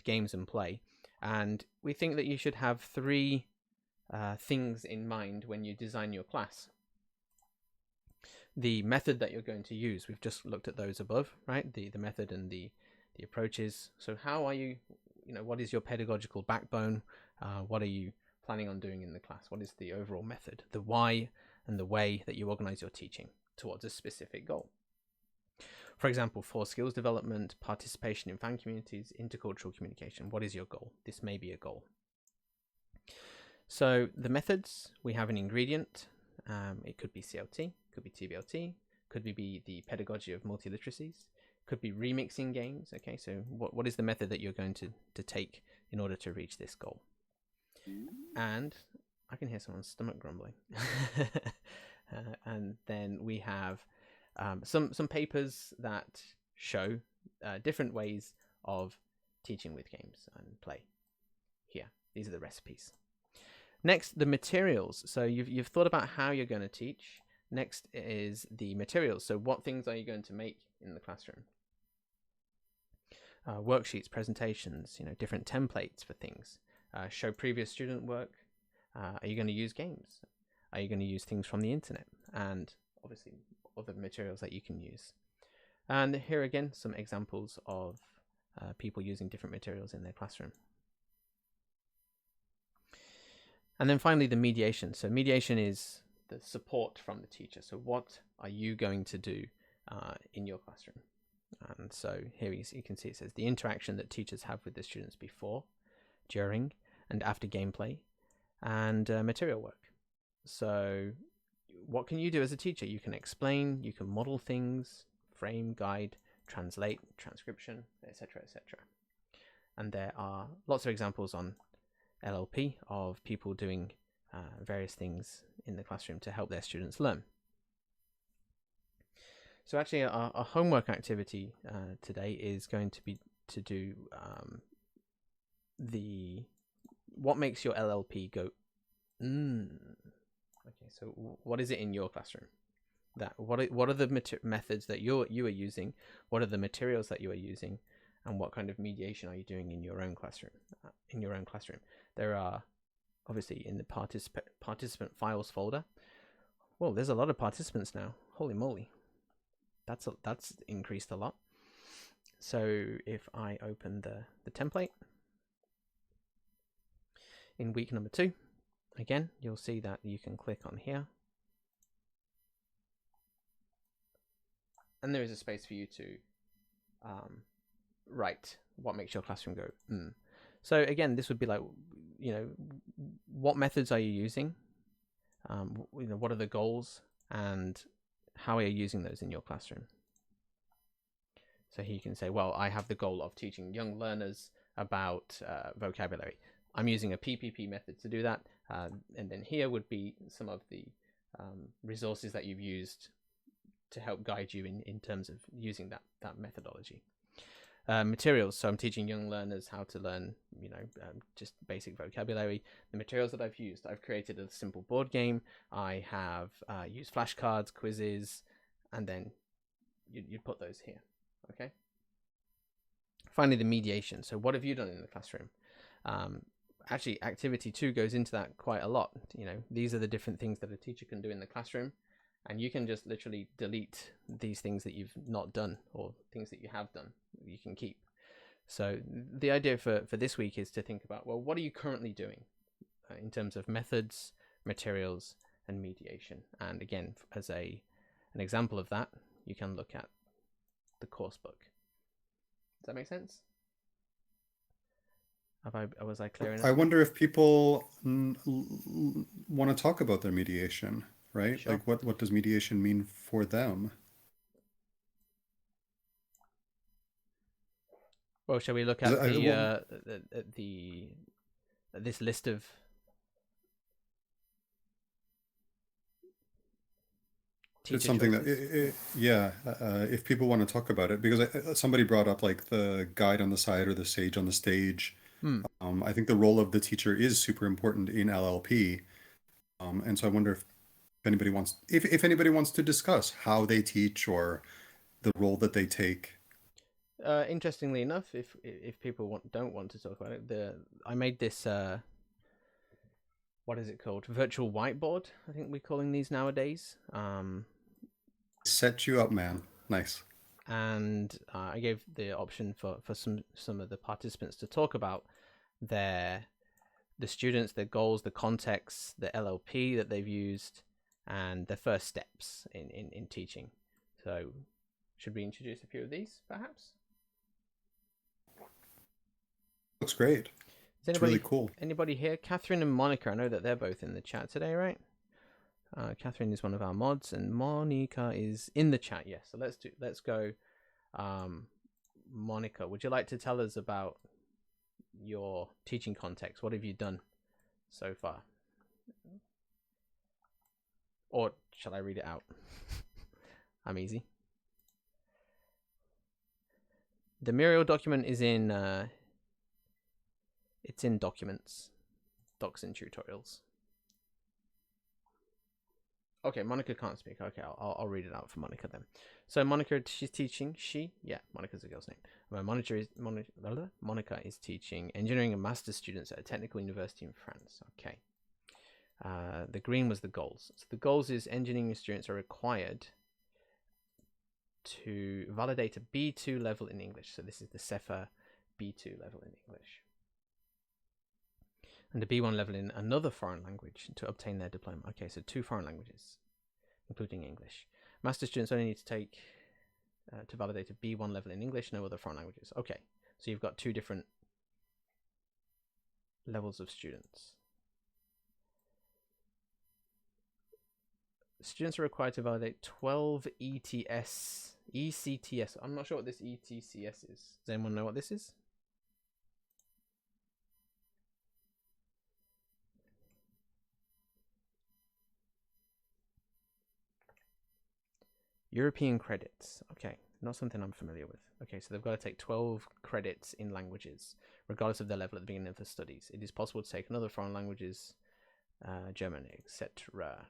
games and play? And we think that you should have three things in mind when you design your class. The method that you're going to use, we've just looked at those above, right? The method and the approaches. So how are you, what is your pedagogical backbone? What are you planning on doing in the class? What is the overall method? The why and the way that you organize your teaching towards a specific goal. For example, for skills development, participation in fan communities, intercultural communication, what is your goal? This may be a goal. So the methods, we have an ingredient. It could be CLT, could be TBLT, could be the pedagogy of multiliteracies, could be remixing games. Okay, so what is the method that you're going to take in order to reach this goal? And I can hear someone's stomach grumbling. And then we have some papers that show different ways of teaching with games and play. Here, these are the recipes. Next, the materials. So you've thought about how you're going to teach. Next is the materials. So what things are you going to make in the classroom? Worksheets, presentations, different templates for things. Show previous student work. Are you going to use games? Are you going to use things from the internet? And obviously other materials that you can use. And here again, some examples of people using different materials in their classroom. And then finally, the mediation. So mediation is the support from the teacher. So what are you going to do in your classroom? And so here you can see it says the interaction that teachers have with the students before, during, and after gameplay, and material work. So what can you do as a teacher? You can explain, you can model things, frame, guide, translate, transcription, etc., etc. And there are lots of examples on LLP of people doing various things in the classroom to help their students learn. So actually our homework activity today is going to be to do what makes your LLP go Okay, so what is it in your classroom? What are the methods that you are using? What are the materials that you are using? And what kind of mediation are you doing in your own classroom? There are obviously in the participant files folder. Well, there's a lot of participants now. Holy moly, that's increased a lot. So if I open the template in week number 2. Again, you'll see that you can click on here. And there is a space for you to write what makes your classroom go. So again, this would be like, what methods are you using? What are the goals and how are you using those in your classroom? So here you can say, well, I have the goal of teaching young learners about vocabulary. I'm using a PPP method to do that. And then here would be some of the resources that you've used to help guide you in terms of using that methodology. Materials. So I'm teaching young learners how to learn, just basic vocabulary. The materials that I've used, I've created a simple board game. I have used flashcards, quizzes, and then you put those here. Okay. Finally, the mediation. So what have you done in the classroom? Actually, activity 2 goes into that quite a lot. These are the different things that a teacher can do in the classroom, and you can just literally delete these things that you've not done, or things that you have done you can keep. So the idea for this week is to think about, well, what are you currently doing in terms of methods, materials, and mediation? And again, as an example of that, you can look at the course book. Does that make sense? Was I clear enough? I wonder if people want to talk about their mediation, right? Sure. Like what does mediation mean for them? Well, shall we look at this list of it's something choices? If people want to talk about it, because somebody brought up like the guide on the side or the sage on the stage. I think the role of the teacher is super important in LLP, and so I wonder if anybody wants to discuss how they teach or the role that they take. Interestingly enough, if people don't want to talk about it, I made this what is it called? Virtual whiteboard, I think we're calling these nowadays. Set you up, man. Nice. And I gave the option for some of the participants to talk about the students, their goals, the context, the LLP that they've used, and their first steps in teaching. So should we introduce a few of these, perhaps? Looks great. It's really cool. Anybody here? Catherine and Monica, I know that they're both in the chat today, right? Catherine is one of our mods, and Monica is in the chat. Yes. So let's go. Monica, would you like to tell us about your teaching context? What have you done so far? Or shall I read it out? I'm easy. The Muriel document is in it's in documents, docs and tutorials. Okay, Monica can't speak. Okay, I'll read it out for Monica then. So Monica, she's teaching. Monica's a girl's name. Monica is teaching engineering and master's students at a technical university in France. Okay. The green was the goals. So the goals is engineering students are required to validate a B2 level in English. So this is the CEFA B2 level in English. And a B1 level in another foreign language to obtain their diploma. Okay, so 2 foreign languages, including English. Master students only need to take to validate a B1 level in English, no other foreign languages. Okay, so you've got 2 different levels of students. Students are required to validate 12 ECTS. I'm not sure what this ETCS is. Does anyone know what this is? European credits. Okay, not something I'm familiar with. Okay, so they've got to take 12 credits in languages, regardless of their level at the beginning of the studies. It is possible to take another foreign languages, German, etc.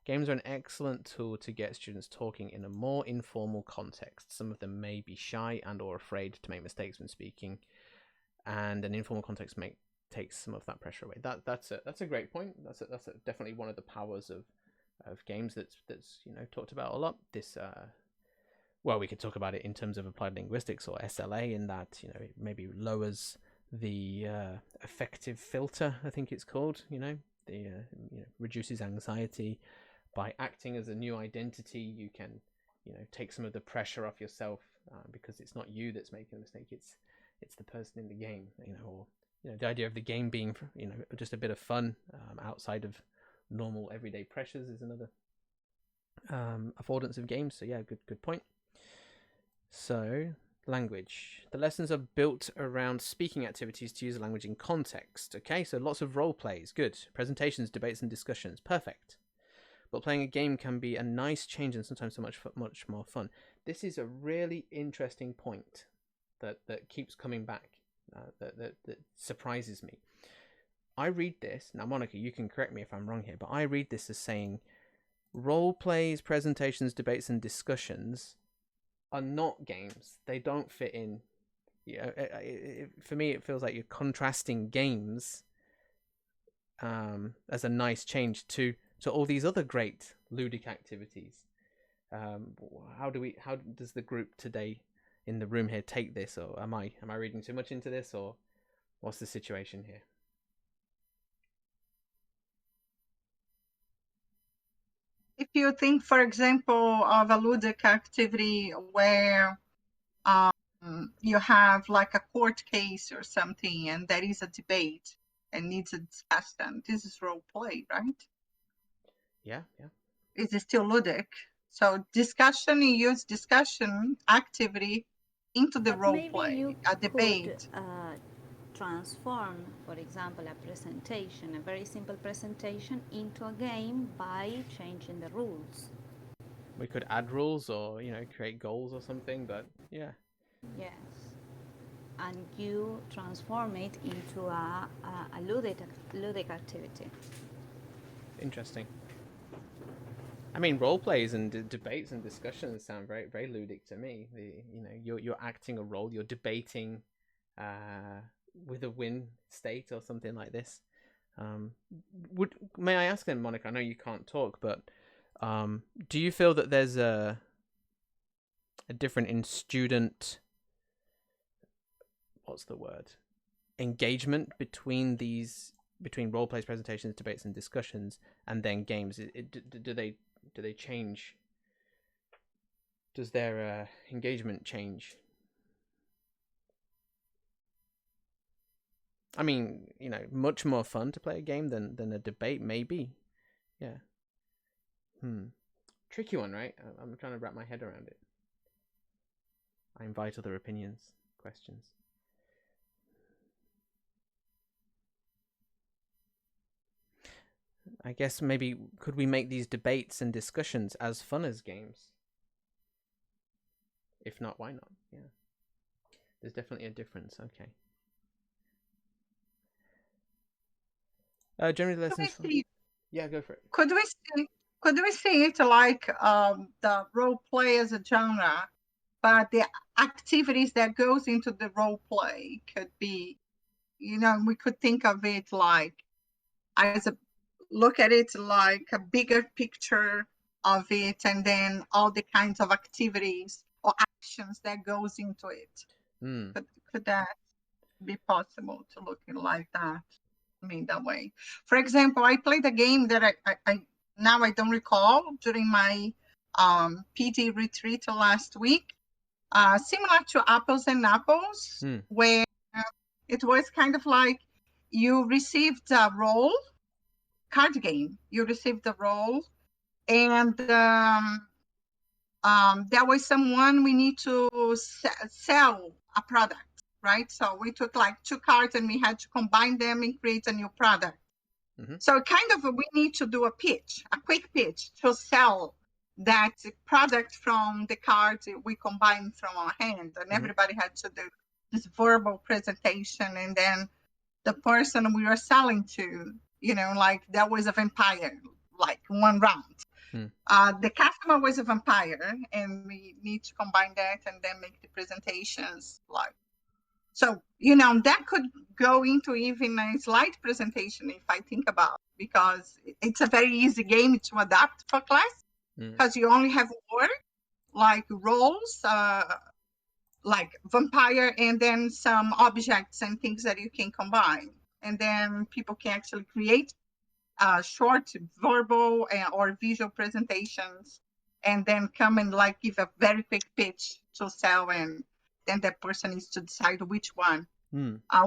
Games are an excellent tool to get students talking in a more informal context. Some of them may be shy and or afraid to make mistakes when speaking, and an informal context takes some of that pressure away. That's a great point. That's definitely one of the powers of games that's talked about a lot. This well, we could talk about it in terms of applied linguistics or SLA, in that it maybe lowers the affective filter, I think it's called. Reduces anxiety by acting as a new identity. You can take some of the pressure off yourself because it's not you that's making the mistake, it's the person in the game. Or the idea of the game being just a bit of fun outside of normal everyday pressures is another affordance of games. So yeah, good point. So language. The lessons are built around speaking activities to use the language in context. Okay, so lots of role plays. Good. Presentations, debates, and discussions. Perfect. But playing a game can be a nice change and sometimes so much more fun. This is a really interesting point that keeps coming back, that surprises me. I read this now, Monica. You can correct me if I'm wrong here, but I read this as saying role plays, presentations, debates, and discussions are not games. They don't fit in. Yeah, for me, it feels like you're contrasting games as a nice change to all these other great ludic activities. How does the group today in the room here take this, or am I reading too much into this, or what's the situation here? If you think, for example, of a ludic activity where you have like a court case or something, and there is a debate and needs a discussion, this is role play, right? Yeah. It is still ludic. So discussion, you use discussion activity into the But role maybe play, you a could debate. transform, for example, a presentation, a very simple presentation, into a game by changing the rules. We could add rules or, create goals or something, but yeah. Yes. And you transform it into a ludic activity. Interesting. I mean, role plays and debates and discussions sound very, very ludic to me. You're acting a role, you're debating with a win state or something like this. May I ask then, Monica? I know you can't talk, but do you feel that there's a different in student, what's the word, engagement between role plays, presentations, debates, and discussions, and then games? Do they change? Does their engagement change? I mean, much more fun to play a game than a debate, maybe. Yeah. Tricky one, right? I'm trying to wrap my head around it. I invite other opinions, questions. I guess maybe could we make these debates and discussions as fun as games? If not, why not? Yeah. There's definitely a difference. Okay. Generally lessons. Yeah, go for it. Could we see it like the role play as a genre, but the activities that goes into the role play could be, we could think of it like look at it like a bigger picture of it, and then all the kinds of activities or actions that goes into it. Could that be possible to look at like that? I mean, that way. For example, I played a game that I now I don't recall during my PD retreat last week, similar to Apples and Apples, where it was kind of like you received a role, card game. You received a role, and there was someone we need to sell a product, right? So we took like 2 cards and we had to combine them and create a new product. So kind of we need to do a quick pitch to sell that product from the cards we combined from our hand, and everybody had to do this verbal presentation, and then the person we were selling to, like that was a vampire, like one round. The customer was a vampire, and we need to combine that and then make the presentations like. So, that could go into even a slide presentation if I think about, because it's a very easy game to adapt for class, because you only have words like roles, like vampire, and then some objects and things that you can combine. And then people can actually create short verbal or visual presentations, and then come and like give a very quick pitch to sell, and then that person needs to decide which one,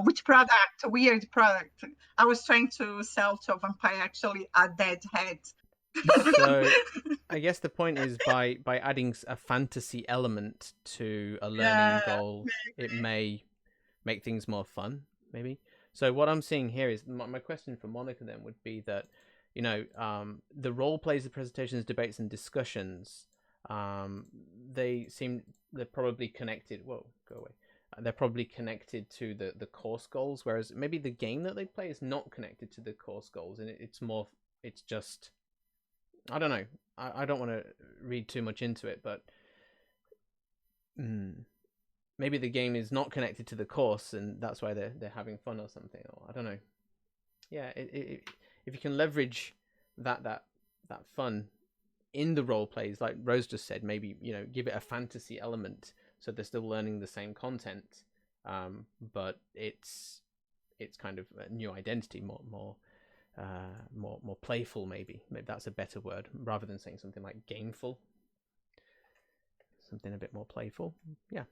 which product, weird product. I was trying to sell to a vampire actually a dead head. So I guess the point is by adding a fantasy element to a learning goal, it may make things more fun, maybe. So what I'm seeing here is my question for Monica then would be that, the role plays, the presentations, debates, and discussions, they're probably connected. Whoa, go away. they're probably connected to the course goals, whereas maybe the game that they play is not connected to the course goals, and it's just, I don't know. I don't want to read too much into it, but maybe the game is not connected to the course, and that's why they're having fun or something. Or I don't know. Yeah, if you can leverage that fun in the role plays, like Rose just said, maybe give it a fantasy element, so they're still learning the same content, but it's kind of a new identity, more playful, maybe that's a better word, rather than saying something like gameful. Something a bit more playful. Yeah.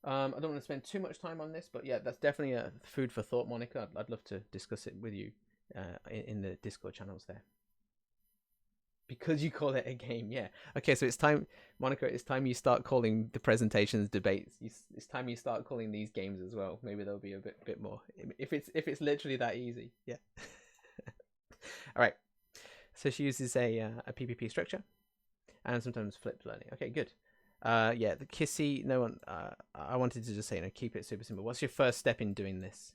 I don't want to spend too much time on this, but yeah, that's definitely a food for thought, Monica. I'd love to discuss it with you in the Discord channels there. Because you call it a game, yeah. Okay, so it's time, Monica, it's time you start calling the presentations debates. It's time you start calling these games as well. Maybe there'll be a bit more. If it's literally that easy, yeah. All right. So she uses a PPP structure and sometimes flipped learning. Okay, good. Yeah, the Kissy, no one, I wanted to just say, keep it super simple. What's your first step in doing this?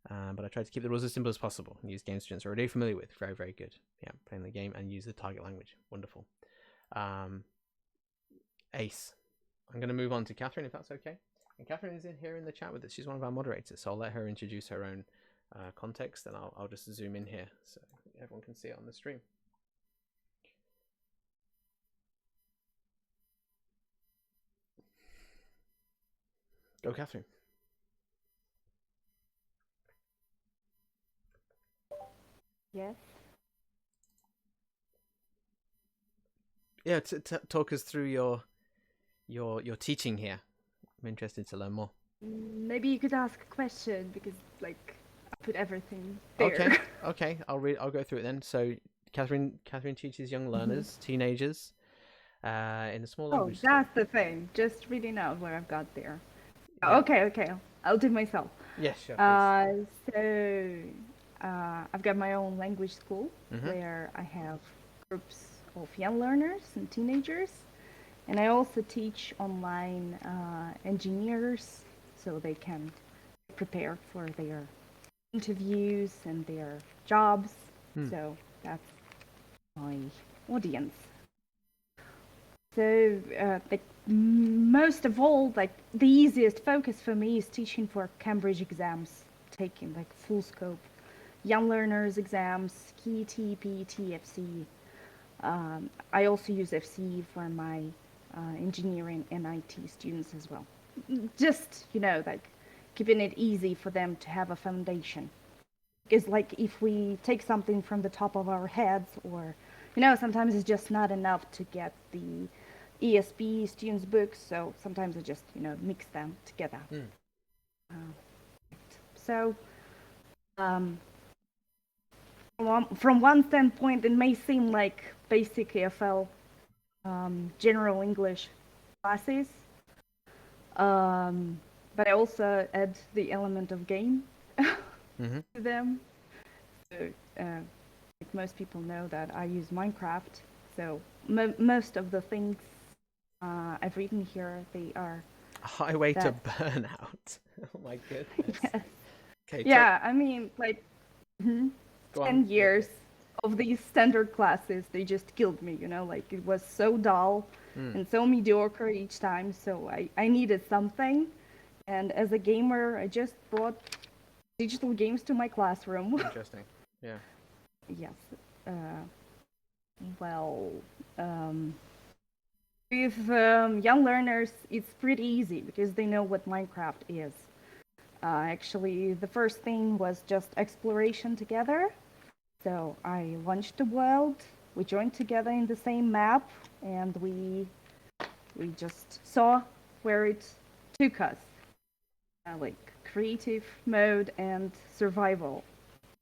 But I tried to keep the rules as simple as possible and use games students are already familiar with. Very, very good. Yeah, playing the game and use the target language. Wonderful. Ace. I'm going to move on to Catherine, if that's okay. And Catherine is here in the chat with us. She's one of our moderators, so I'll let her introduce her own context, and I'll just zoom in here so everyone can see it on the stream. Go, Catherine. Yes. Yeah, talk us through your teaching here. I'm interested to learn more. Maybe you could ask a question because, like, I put everything there. Okay, okay. I'll go through it then. So, Catherine teaches young learners, teenagers, in a small language school. That's the thing. Just reading out what I've got there. Yeah. Okay. I'll do myself. Yes, sure. Please. I've got my own language school where I have groups of young learners and teenagers, and I also teach online engineers so they can prepare for their interviews and their jobs. So that's my audience. So most of all, like the easiest focus for me is teaching for Cambridge exams, taking like full scope young learners exams, KET, PET, FC. I also use FC for my engineering and IT students as well. Just, like keeping it easy for them to have a foundation. Because like if we take something from the top of our heads, or, sometimes it's just not enough to get the ESB students' books, so sometimes I just, mix them together. From one standpoint, it may seem like basic EFL, general English classes, but I also add the element of game to them. So, like most people know that I use Minecraft, so most of the things I've written here, they are A highway to burnout. Oh my goodness. Yes. Okay. Yeah, I mean, like 10 years of these standard classes, they just killed me, like it was so dull and so mediocre each time, so I needed something. And as a gamer, I just brought digital games to my classroom. Interesting. Yeah. Yes. With young learners, it's pretty easy because they know what Minecraft is. Actually, the first thing was just exploration together. So I launched the world, we joined together in the same map, and we just saw where it took us. Like creative mode and survival,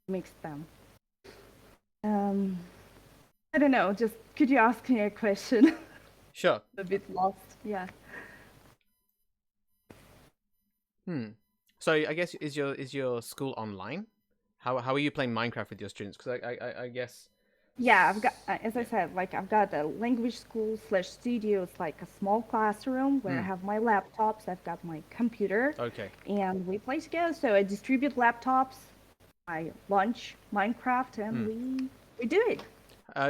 mixed them. I don't know, just could you ask me a question? Sure. A bit lost, yeah. So I guess is your school online? How are you playing Minecraft with your students? Because I guess Yeah, I've got, as I said, like I've got a language school slash studio. It's like a small classroom where I have my laptops. I've got my computer, Okay. and we play together. So I distribute laptops. I launch Minecraft, and we do it.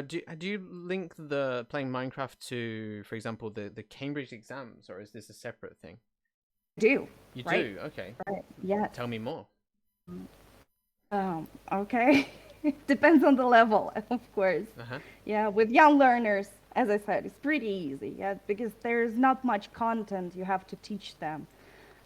Do you link the playing Minecraft to, for example, the Cambridge exams, or is this a separate thing? I do. You right? do? Okay. Right. Yes. Tell me more. Okay. Depends on the level, of course. Uh-huh. Yeah, with young learners, as I said, it's pretty easy. Yeah, because there's not much content you have to teach them.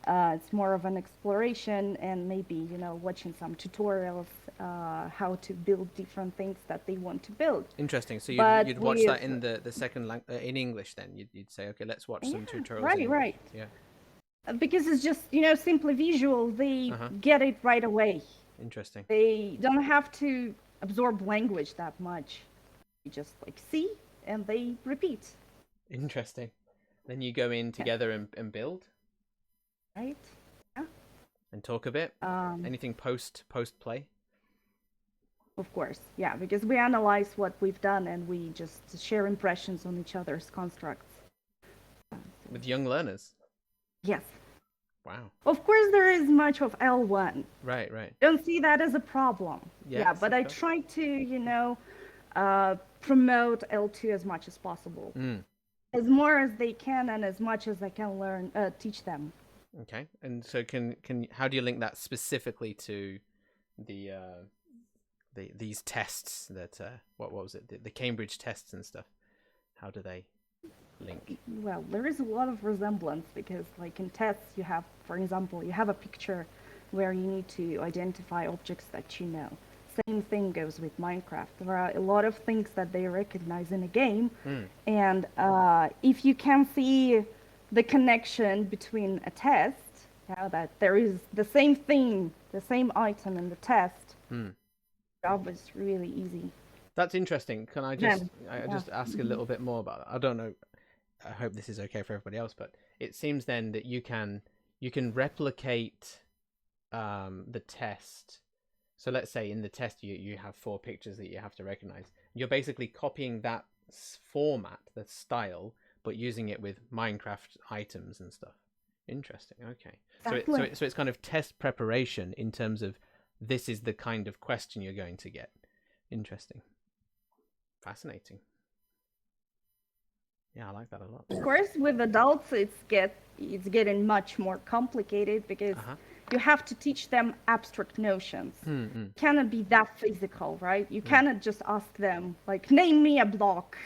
It's more of an exploration and maybe, watching some tutorials, how to build different things that they want to build. Interesting. So But you'd watch with- that in the second in English then. You'd say, okay, let's watch some tutorials. Right, in English. right. Yeah. Because it's just, simply visual, they get it right away. Interesting. They don't have to absorb language that much. They just see and they repeat. Interesting. Then you go in together and build. Right? Yeah. And talk a bit. Anything post play? Of course, yeah, because we analyze what we've done and we just share impressions on each other's constructs. With young learners? Yes. Wow. Of course, there is much of L1. Right. Don't see that as a problem. Yes, yeah, but I try to, promote L2 as much as possible. As more as they can and as much as I can teach them. Okay. And so how do you link that specifically to these tests that what was it? The Cambridge tests and stuff. How do they link? Well, there is a lot of resemblance because like in tests you have, for example, you have a picture where you need to identify objects that you know. Same thing goes with Minecraft. There are a lot of things that they recognize in a game, and if you can see the connection between a test, that there is the same thing, the same item in the test, job is really easy. That's interesting. Can I just ask a little bit more about that? I don't know. I hope this is okay for everybody else, but it seems then that you can replicate the test. So let's say in the test you have 4 pictures that you have to recognize. You're basically copying that format, the style, but using it with Minecraft items and stuff. Interesting. Okay. Exactly. So it's kind of test preparation in terms of this is the kind of question you're going to get. Interesting. Fascinating. Yeah, I like that a lot. Of course, with adults, it's getting much more complicated because you have to teach them abstract notions. Cannot be that physical, right? You cannot just ask them like, name me a block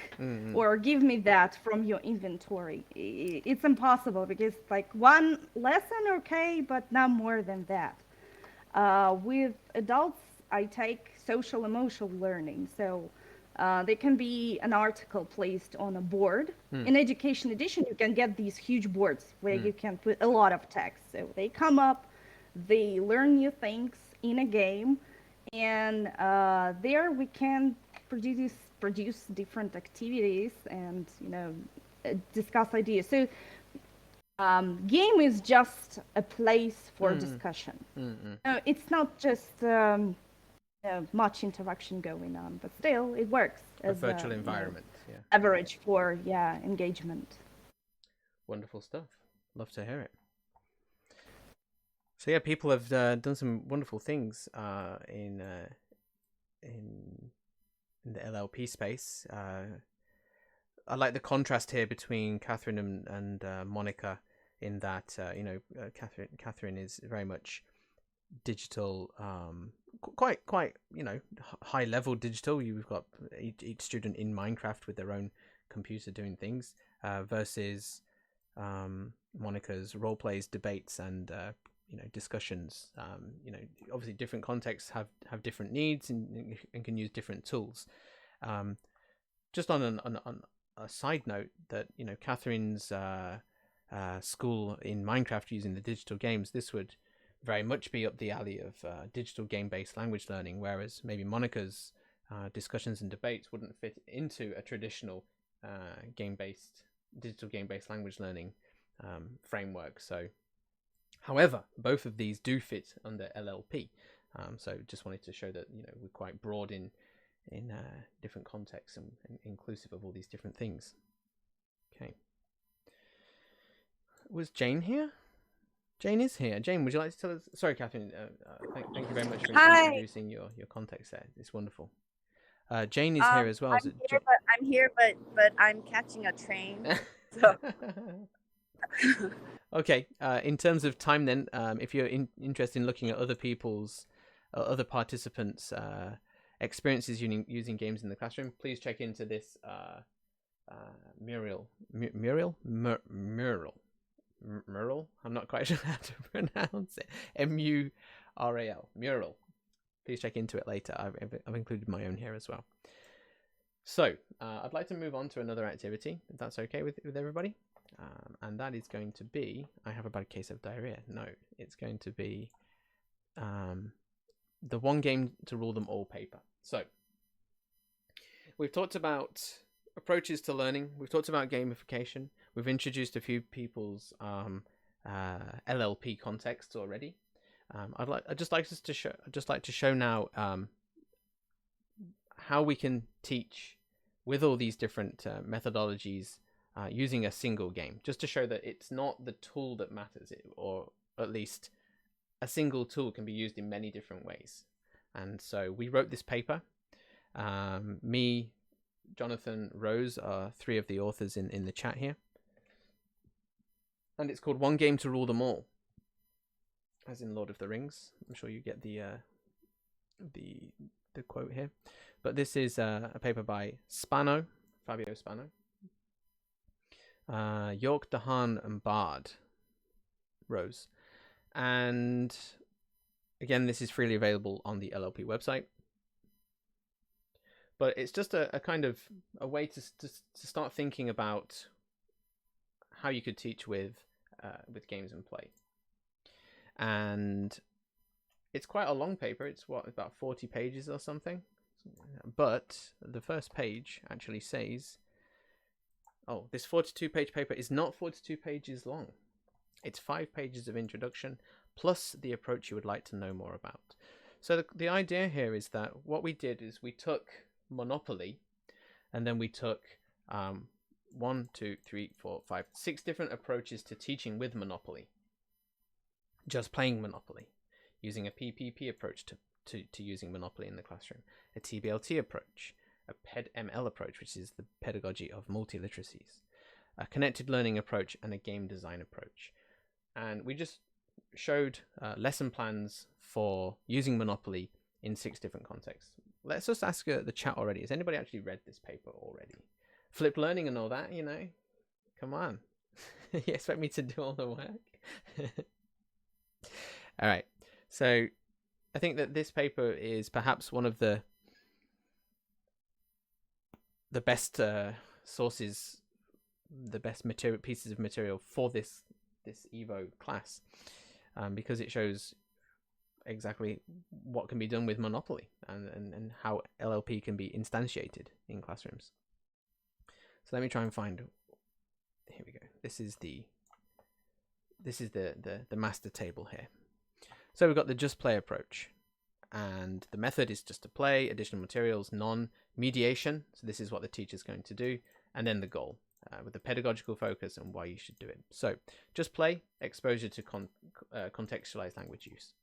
or give me that from your inventory. It's impossible because like one lesson, okay, but not more than that. With adults, I take social emotional learning. So they can be an article placed on a board. In Education Edition, you can get these huge boards where you can put a lot of text. So they come up, they learn new things in a game, and there we can produce different activities and discuss ideas. So game is just a place for discussion. It's not just much interaction going on, but still it works as a virtual environment. Average for engagement. Wonderful stuff. Love to hear it. So yeah, people have done some wonderful things in the LLP space. I like the contrast here between Catherine and Monica in that Catherine is very much digital, quite high level digital. You've got each student in Minecraft with their own computer doing things, versus Monica's role plays, debates, and discussions. Obviously different contexts have different needs and can use different tools. Just on a side note, that Catherine's school in Minecraft using the digital games, this would very much be up the alley of digital game-based language learning, whereas maybe Monica's discussions and debates wouldn't fit into a traditional digital game-based language learning framework. So however, both of these do fit under LLP. So just wanted to show that we're quite broad in in different contexts and inclusive of all these different things. Okay. Was Jane here? Jane is here. Jane, would you like to tell us? Sorry, Catherine. Thank you very much for introducing your context there. It's wonderful. Jane is here as well. I'm here, but I'm catching a train. So. Okay. In terms of time, then, if you're interested in looking at other people's, other participants' experiences using games in the classroom, please check into this mural. I'm not quite sure how to pronounce it. M-U-R-A-L. Mural. Please check into it later. I've included my own here as well. So I'd like to move on to another activity, if that's okay with everybody. And that is going to be, I have a bad case of diarrhea. No, it's going to be the one game to rule them all paper. So we've talked about approaches to learning. We've talked about gamification. We've introduced a few people's LLP contexts already. I'd just like to show now how we can teach with all these different methodologies using a single game, just to show that it's not the tool that matters, or at least a single tool can be used in many different ways. And so we wrote this paper. Me, Jonathan, Rose are three of the authors in the chat here. And it's called One Game to Rule Them All, as in Lord of the Rings. I'm sure you get the quote here. But this is a paper by Fabio Spano, York, Dehaan, and Bard, Rose. And again, this is freely available on the LLP website. But it's just a kind of a way to start thinking about how you could teach with games and play. And it's quite a long paper. It's about 40 pages or something. But the first page actually says, oh, this 42-page paper is not 42 pages long. It's 5 pages of introduction plus the approach you would like to know more about. So the idea here is that what we did is we took Monopoly, and then we took 1, 2, 3, 4, 5, 6 different approaches to teaching with Monopoly. Just playing Monopoly, using a PPP approach to using Monopoly in the classroom, a TBLT approach, a PED-ML approach, which is the pedagogy of multiliteracies, a connected learning approach, and a game design approach. And we just showed lesson plans for using Monopoly in 6 different contexts. Let's just ask the chat already. Has anybody actually read this paper already? Flipped learning and all that, you know? Come on. You expect me to do all the work? All right. So I think that this paper is perhaps one of the best sources, the best pieces of material for this EVO class, because it shows exactly what can be done with Monopoly and how LLP can be instantiated in classrooms. So let me try and find. Here we go. This is the master table here. So we've got the just play approach, and the method is just to play, additional materials, mediation. So this is what the teacher's going to do, and then the goal with the pedagogical focus and why you should do it. So just play, exposure to contextualized language use.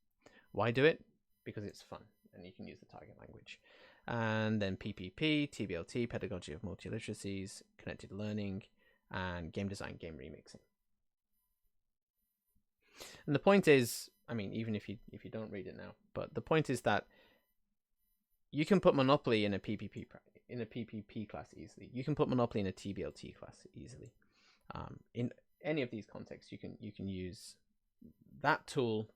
Why do it? Because it's fun and you can use the target language. And then PPP, TBLT, pedagogy of multiliteracies, connected learning, and game design, game remixing. And the point is, I mean, even if you don't read it now, but the point is that you can put Monopoly in a PPP class easily. You can put Monopoly in a TBLT class easily. In any of these contexts, you can use that tool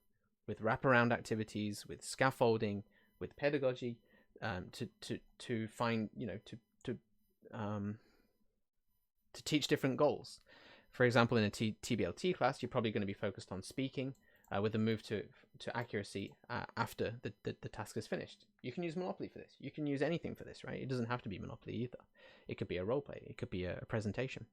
with wraparound activities, with scaffolding, with pedagogy, to find, to teach different goals. For example, in a TBLT class, you're probably going to be focused on speaking, with a move to accuracy after the task is finished. You can use Monopoly for this. You can use anything for this, right? It doesn't have to be Monopoly either. It could be a role play. It could be a presentation.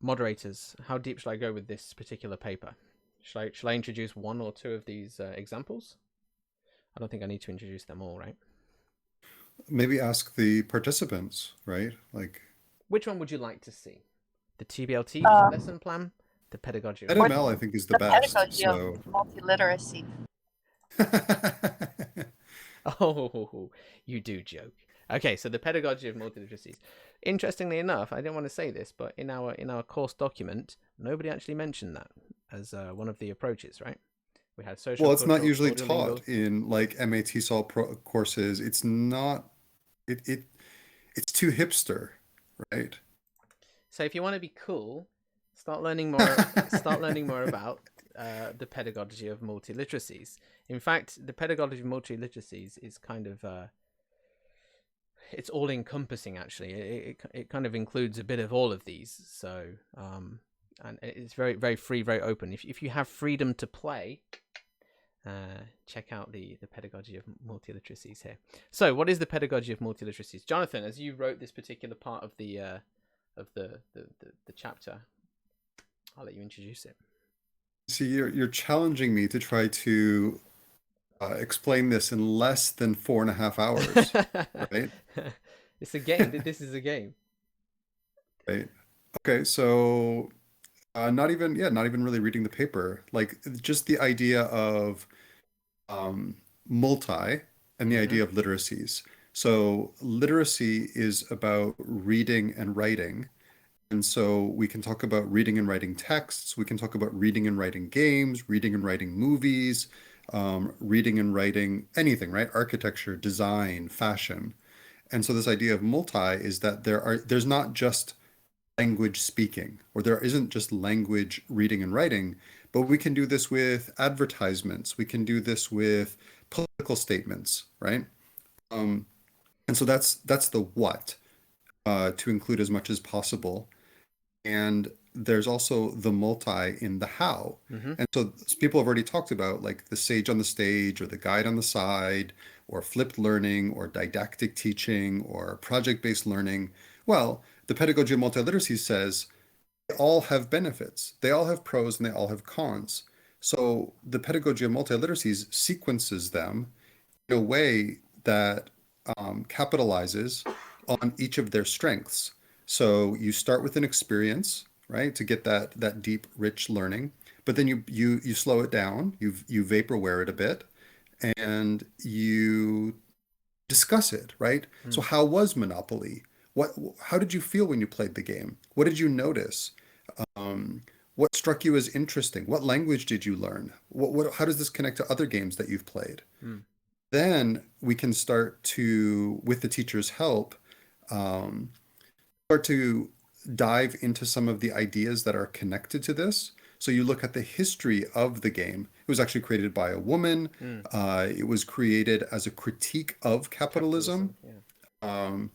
Moderators, how deep shall I go with this particular paper? Shall I introduce 1 or 2 of these examples? I don't think I need to introduce them all, right? Maybe ask the participants, right? Like, which one would you like to see? The TBLT lesson plan, the pedagogy. EdML, I think, is the best. Pedagogy of So, multiliteracy. Oh, you do joke. Okay, so the pedagogy of multiliteracies. Interestingly enough, I didn't want to say this, but in our course document, nobody actually mentioned that as one of the approaches, right? We had social. well, it's not cultural, usually audiolingual. taught in like MAT Sol courses. It's not. It's too hipster, right? So if you want to be cool, start learning more. Start learning more about the pedagogy of multiliteracies. In fact, the pedagogy of multiliteracies is kind of it's all encompassing. Actually, it kind of includes a bit of all of these. So and it's very very free, very open. If you have freedom to play, check out the pedagogy of multiliteracies here. So, what is the pedagogy of multiliteracies, Jonathan? As you wrote this particular part of the chapter, I'll let you introduce it. See, you're challenging me to try to explain this in less than 4.5 hours, right? It's a game. This is a game. Right. Okay, so not even really reading the paper. Like just the idea of multi and the idea of literacies. So literacy is about reading and writing. And so we can talk about reading and writing texts. We can talk about reading and writing games, reading and writing movies, reading and writing anything, right? Architecture, design, fashion. And so this idea of multi is that there's not just language speaking, or there isn't just language reading and writing, but we can do this with advertisements. We can do this with political statements, right? And so that's the what, to include as much as possible. And there's also the multi in the how. And so people have already talked about like the sage on the stage or the guide on the side or flipped learning or didactic teaching or project-based learning. Well, the pedagogy of multiliteracy says they all have benefits. They all have pros and they all have cons. So the pedagogy of multiliteracies sequences them in a way that capitalizes on each of their strengths. So you start with an experience, right, to get that deep, rich learning, but then you slow it down, you vaporware it a bit, and you discuss it, right? So how was Monopoly? How did you feel when you played the game? What did you notice? What struck you as interesting? What language did you learn? How does this connect to other games that you've played? Then we can start to, with the teacher's help, start to dive into some of the ideas that are connected to this. So you look at the history of the game. It was actually created by a woman. It was created as a critique of capitalism. You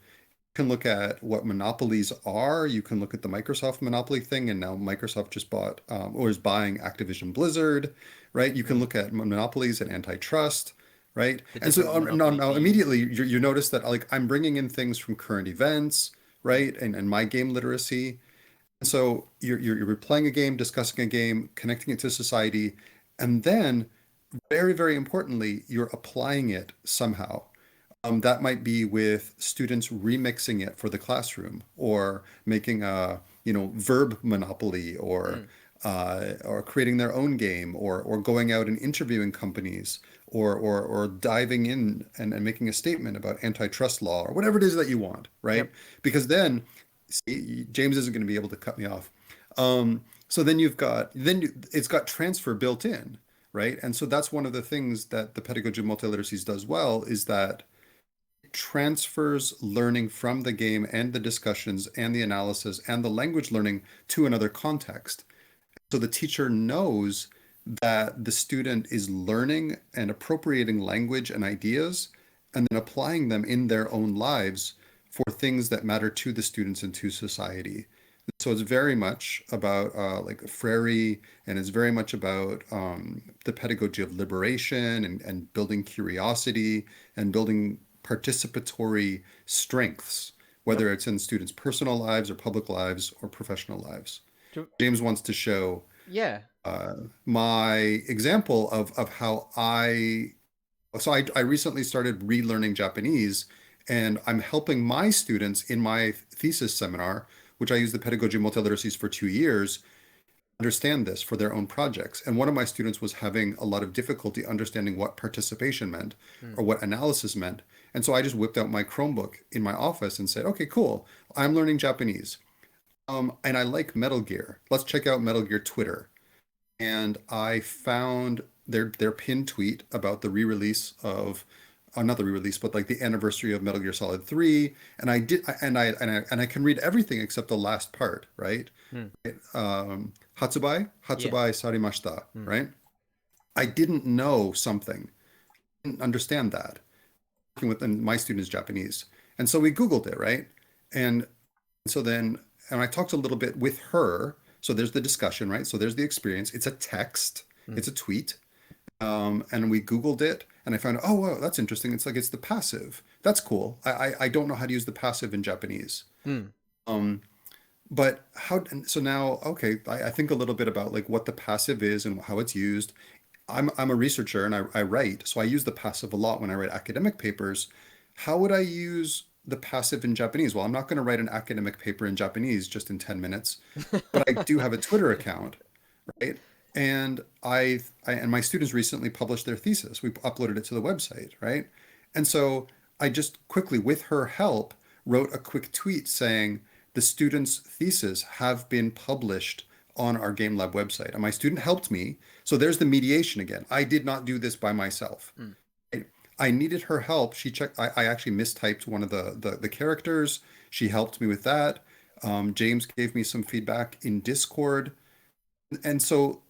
can look at what monopolies are. You can look at the Microsoft monopoly thing, and now Microsoft just bought or is buying Activision Blizzard, right? You can look at monopolies and antitrust, right? And so now immediately you notice that like I'm bringing in things from current events, right? And my game literacy. And so you're playing a game, discussing a game, connecting it to society, and then very, very importantly, you're applying it somehow. That might be with students remixing it for the classroom, or making a verb monopoly, or creating their own game, or going out and interviewing companies, or diving in and making a statement about antitrust law, or whatever it is that you want, right? Because then, see, James isn't going to be able to cut me off. So then it's got transfer built in, right? And so that's one of the things that the pedagogy of multiliteracies does well, is that it transfers learning from the game and the discussions and the analysis and the language learning to another context. So the teacher knows that the student is learning and appropriating language and ideas and then applying them in their own lives for things that matter to the students and to society. So it's very much about like Freire, and it's very much about the pedagogy of liberation and building curiosity and building participatory strengths, whether it's in students' personal lives or public lives or professional lives. James wants to show my example of how I So I recently started relearning Japanese, and I'm helping my students in my thesis seminar, which I use the Pedagogy of Multiliteracies for 2 years, understand this for their own projects. And one of my students was having a lot of difficulty understanding what participation meant or what analysis meant. And so I just whipped out my Chromebook in my office and said, okay, cool, I'm learning Japanese. And I like Metal Gear. Let's check out Metal Gear Twitter. And I found their pinned tweet about the re-release of not the re-release, but like the anniversary of Metal Gear Solid 3. And I did, and I can read everything except the last part, right? Hatsubai sarimashita, right? I didn't know something, didn't understand that. Working with my student is Japanese, and so we Googled it, right? And so then, and I talked a little bit with her. So there's the discussion, right? So there's the experience. It's a text, it's a tweet, and we Googled it, and I found, oh, wow, that's interesting. It's like it's the passive. That's cool. I don't know how to use the passive in Japanese. But how, so now, okay, I think a little bit about like what the passive is and how it's used. I'm a researcher and I write, so I use the passive a lot when I write academic papers. How would I use the passive in Japanese? Well, I'm not going to write an academic paper in Japanese just in 10 minutes, but I do have a Twitter account, right? And and my students recently published their thesis. We uploaded it to the website, right? And so I just quickly, with her help, wrote a quick tweet saying, the student's thesis have been published on our Game Lab website. And my student helped me. So there's the mediation again. I did not do this by myself. I needed her help. She checked, I actually mistyped one of the characters. She helped me with that. James gave me some feedback in Discord. And so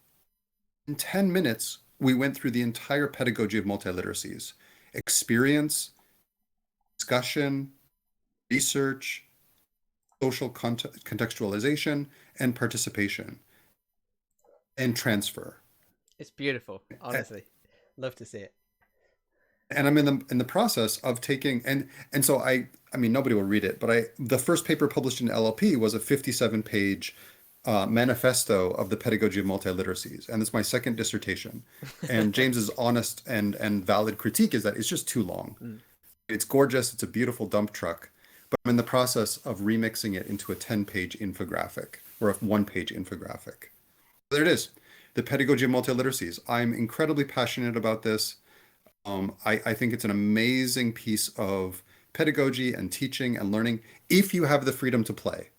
in 10 minutes, we went through the entire pedagogy of multiliteracies: experience, discussion, research, social contextualization, and participation, and transfer. It's beautiful, honestly. Love to see it. And I'm in the process of taking, and so I mean, nobody will read it, but the first paper published in LLP was a 57-page manifesto of the pedagogy of multiliteracies, and it's my second dissertation. And James's honest and valid critique is that it's just too long. It's gorgeous. It's a beautiful dump truck. But I'm in the process of remixing it into a 10-page infographic or a 1-page infographic. There it is, the pedagogy of multiliteracies. I'm incredibly passionate about this. I think it's an amazing piece of pedagogy and teaching and learning if you have the freedom to play.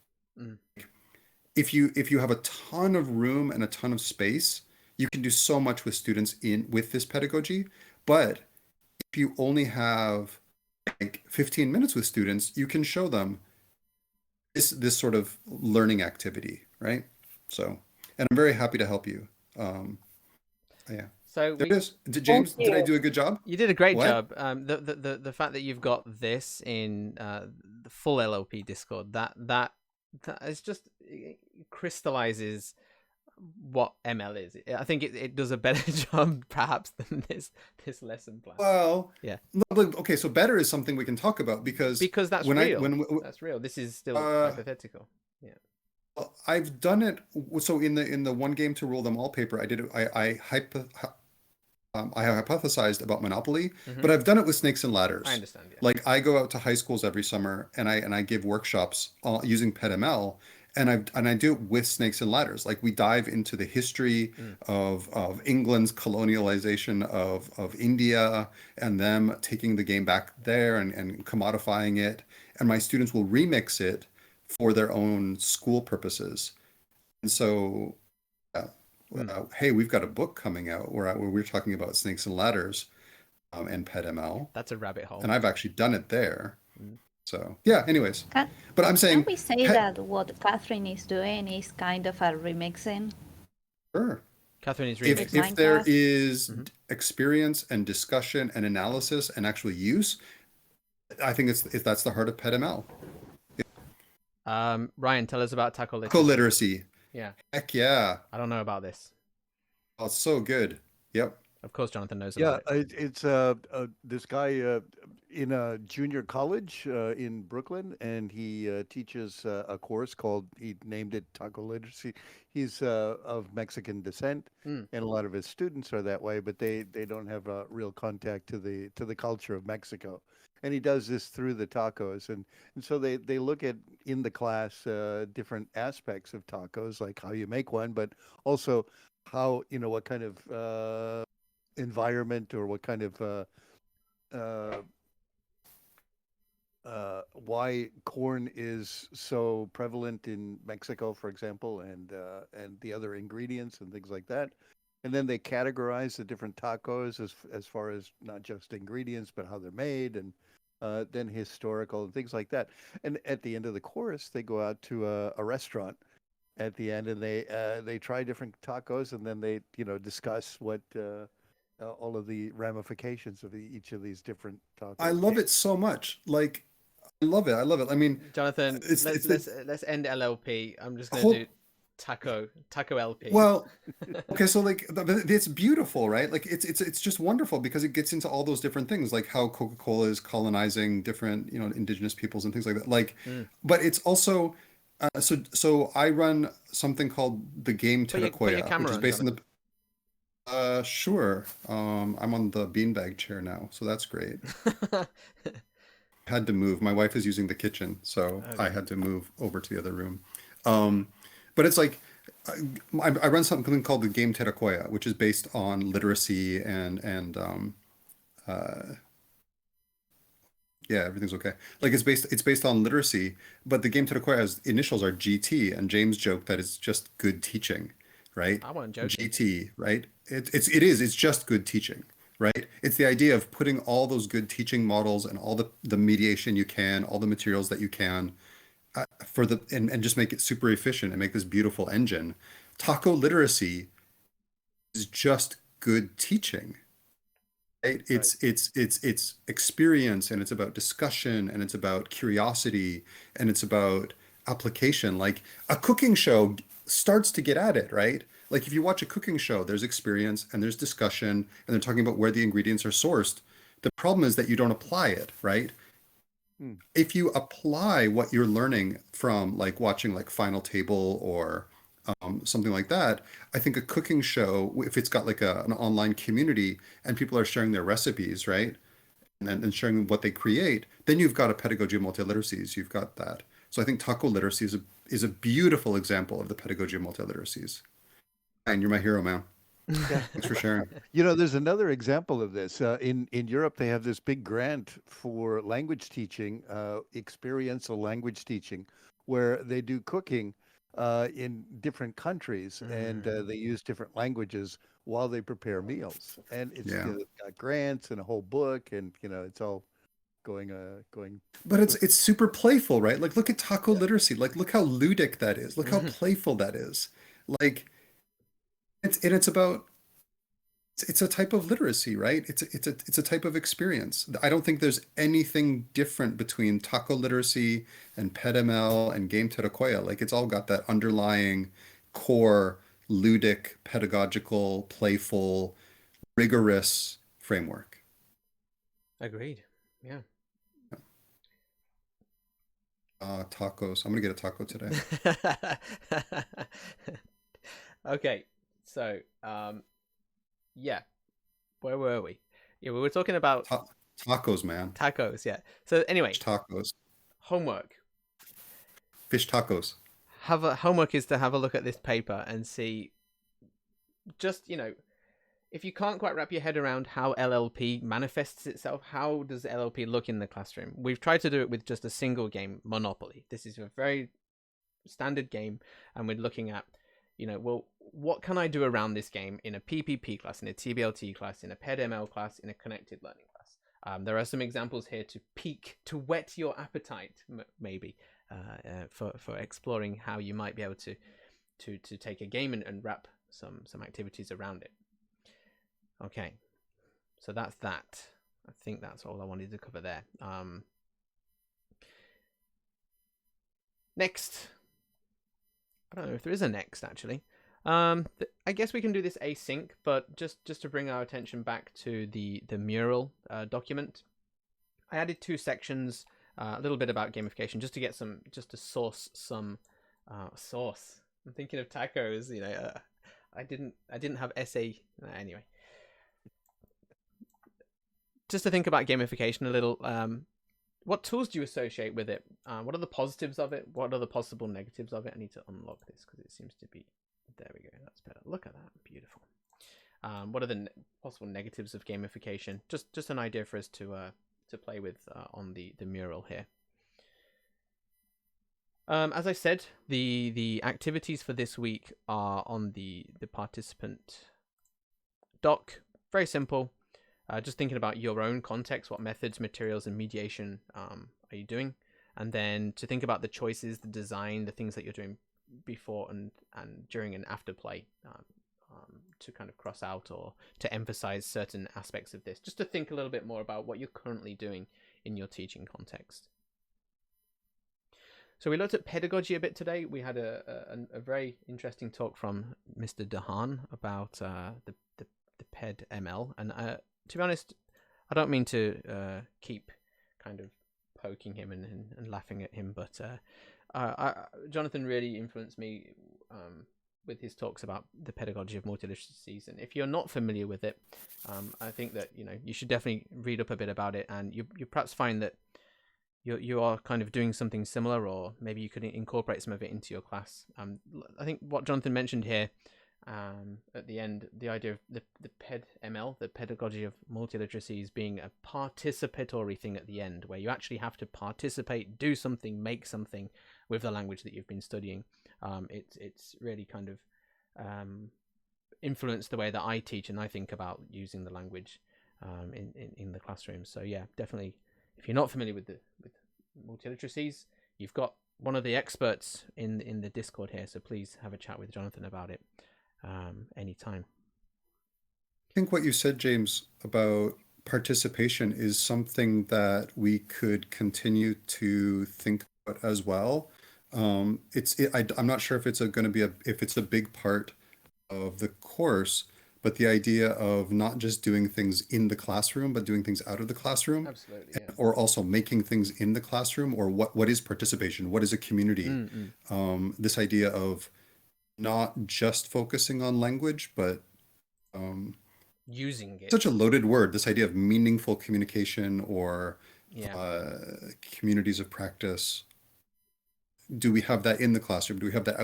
If you have a ton of room and a ton of space, you can do so much with students with this pedagogy. But if you only have like 15 minutes with students, you can show them this sort of learning activity, right? So, and I'm very happy to help you. Yeah. So there it is. James, did I do a good job? You did a great job. The fact that you've got this in the full LLP Discord, that is just, it crystallizes what ML is. I think it does a better job perhaps than this lesson plan. Well, yeah. Okay, so better is something we can talk about because that's real. That's real. This is still hypothetical. Yeah. I've done it. So in the one game to rule them all paper, I did it. I hypothesized about Monopoly, but I've done it with Snakes and Ladders. I understand. Yeah. Like I go out to high schools every summer and I give workshops using PedML, and I do it with Snakes and Ladders. Like we dive into the history of England's colonialization of India and them taking the game back there and commodifying it, and my students will remix it for their own school purposes. And so hey, we've got a book coming out where we're talking about Snakes and Ladders and PedML. That's a rabbit hole. And I've actually done it there. So yeah, anyways. But I'm saying, can we say that what Catherine is doing is kind of a remixing? Sure. Catherine is remixing. If there is experience and discussion and analysis and actual use, I think that's the heart of PedML. Ryan, tell us about tackle literacy. Yeah. Heck yeah. I don't know about this. Oh, it's so good. Yep. Of course, Jonathan knows about it. It's this guy in a junior college in Brooklyn, and he teaches a course called, he named it Taco Literacy. He's of Mexican descent, Mm. and a lot of his students are that way, but they don't have a real contact to the culture of Mexico. And he does this through the tacos, and so they look at in the class different aspects of tacos, like how you make one, but also how, what kind of environment, or what kind of uh, why corn is so prevalent in Mexico, for example, and the other ingredients and things like that. And then they categorize the different tacos as far as not just ingredients, but how they're made, and then historical and things like that. And at the end of the course, they go out to a restaurant at the end, and they try different tacos, and then they discuss what all of the ramifications of each of these different tacos. I love it so much. Like, I love it. I love it. I mean, Jonathan, it's let's end LLP. I'm just gonna whole- do taco LP. well, okay, so like it's beautiful, right? Like it's just wonderful because it gets into all those different things, like how Coca-Cola is colonizing different, indigenous peoples and things like that. Like, but it's also so I run something called the Game Put your Terakoya, camera which is on, based in the sure. I'm on the beanbag chair now, so that's great. Had to move. My wife is using the kitchen, so I had to move over to the other room. But it's like I run something called the Game Terakoya, which is based on literacy and yeah, everything's okay. Like it's based on literacy, but the Game Terakoya's initials are GT, and James joked that it's just good teaching, right? I wasn't joking. GT, right? It's just good teaching, right? It's the idea of putting all those good teaching models and all the mediation you can, all the materials that you can, and just make it super efficient and make this beautiful engine. Taco literacy is just good teaching, right? It's experience, and it's about discussion, and it's about curiosity, and it's about application. Like a cooking show starts to get at it, right? Like if you watch a cooking show, there's experience and there's discussion, and they're talking about where the ingredients are sourced. The problem is that you don't apply it, right? If you apply what you're learning from like watching like Final Table or something like that, I think a cooking show, if it's got like an online community and people are sharing their recipes, right? And sharing what they create, then you've got a pedagogy of multiliteracies. You've got that. So I think taco literacy is a beautiful example of the pedagogy of multiliteracies. And you're my hero, man. Thanks for sharing. There's another example of this. In Europe, they have this big grant for language teaching, experiential language teaching, where they do cooking in different countries, and they use different languages while they prepare meals. And it's got grants and a whole book, and it's all going. But it's super playful, right? Like look at taco literacy. Like look how ludic that is. Look how playful that is. Like it's about. It's a type of literacy, right? It's a type of experience. I don't think there's anything different between taco literacy and PedML and Game Terakoya. Like it's all got that underlying core ludic, pedagogical, playful, rigorous framework. Agreed. Yeah. Tacos. I'm gonna get a taco today. Okay, so yeah, where were we? Yeah, we were talking about tacos, man. Tacos, yeah. So anyway, tacos. Homework. Fish tacos. Homework is to have a look at this paper and see, just if you can't quite wrap your head around how LLP manifests itself, how does LLP look in the classroom? We've tried to do it with just a single game, Monopoly. This is a very standard game, and we're looking at, well, what can I do around this game in a PPP class, in a TBLT class, in a PedML class, in a connected learning class? There are some examples here to whet your appetite, maybe, for exploring how you might be able to take a game and wrap some activities around it. Okay, so that's that. I think that's all I wanted to cover there. Next. I don't know if there is a next, actually. I guess we can do this async, but just to bring our attention back to the mural document. I added 2 sections, a little bit about gamification, just to source some sauce. I'm thinking of tacos, you know. I didn't have essay anyway. Just to think about gamification a little. What tools do you associate with it? What are the positives of it? What are the possible negatives of it? I need to unlock this because it seems to be. There we go. That's better. Look at that. Beautiful. What are the possible negatives of gamification? Just an idea for us to play with on the mural here. As I said, the activities for this week are on the participant doc. Very simple. Just thinking about your own context, what methods, materials, and mediation are you doing? And then to think about the choices, the design, the things that you're doing before and during and after play, to kind of cross out or to emphasize certain aspects of this. Just to think a little bit more about what you're currently doing in your teaching context. So we looked at pedagogy a bit today. We had a very interesting talk from Mr. Dehaan about the Ped ML, and to be honest, I don't mean to keep kind of poking him and laughing at him, but Jonathan really influenced me with his talks about the pedagogy of multiliteracies. And if you're not familiar with it, I think that you should definitely read up a bit about it, and you perhaps find that you are kind of doing something similar, or maybe you could incorporate some of it into your class. I think what Jonathan mentioned here at the end, the idea of the Ped ML, the pedagogy of multiliteracies, being a participatory thing at the end, where you actually have to participate, do something, make something with the language that you've been studying. It's really kind of influenced the way that I teach and I think about using the language in the classroom. So yeah, definitely. If you're not familiar with multiliteracies, you've got one of the experts in the Discord here, so please have a chat with Jonathan about it anytime. I think what you said, James, about participation is something that we could continue to think about as well. I'm not sure if it's going to be if it's a big part of the course, but the idea of not just doing things in the classroom, but doing things out of the classroom. Absolutely, yeah. Or also making things in the classroom, or what is participation? What is a community? This idea of not just focusing on language, but using it. Such a loaded word, this idea of meaningful communication or communities of practice. Do we have that in the classroom? Do we have that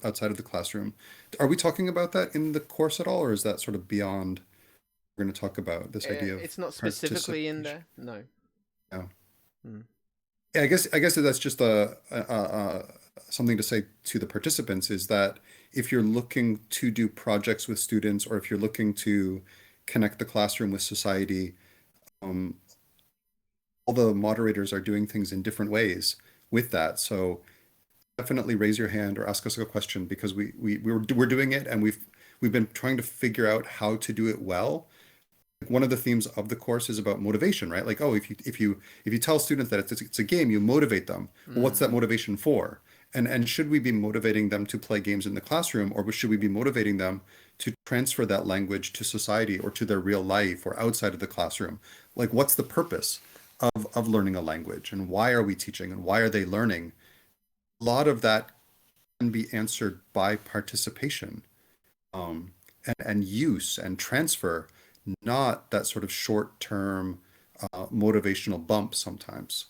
outside of the classroom? Are we talking about that in the course at all, or is that sort of beyond? We're going to talk about this idea of it's not specifically in there. No. No. Yeah, I guess that's just something to say to the participants, is that if you're looking to do projects with students, or if you're looking to connect the classroom with society, all the moderators are doing things in different ways with that. So definitely raise your hand or ask us a question, because we're doing it, and we've been trying to figure out how to do it well. One of the themes of the course is about motivation, right? Like, if you tell students that it's a game, you motivate them. Well, what's that motivation for? And should we be motivating them to play games in the classroom, or should we be motivating them to transfer that language to society or to their real life or outside of the classroom? Like, what's the purpose of learning a language, and why are we teaching, and why are they learning? A lot of that can be answered by participation, and use and transfer, not that sort of short-term motivational bump sometimes.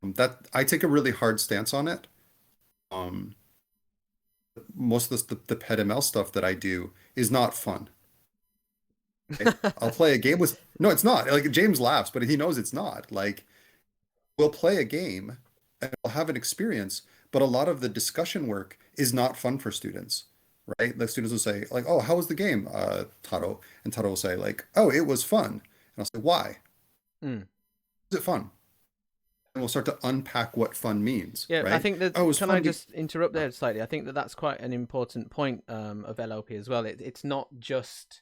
That I take a really hard stance on it. Most of the PedML stuff that I do is not fun. Okay? I'll play a game with, no, it's not. Like, James laughs, but he knows it's not. Like, we'll play a game and we'll have an experience, but a lot of the discussion work is not fun for students, right? The students will say, like, oh, how was the game, Taro? And Taro will say, like, oh, it was fun. And I'll say, why? Is it fun? And we'll start to unpack what fun means. Yeah, right? I think that, can I just interrupt there slightly? I think that that's quite an important point of LLP as well. It's not just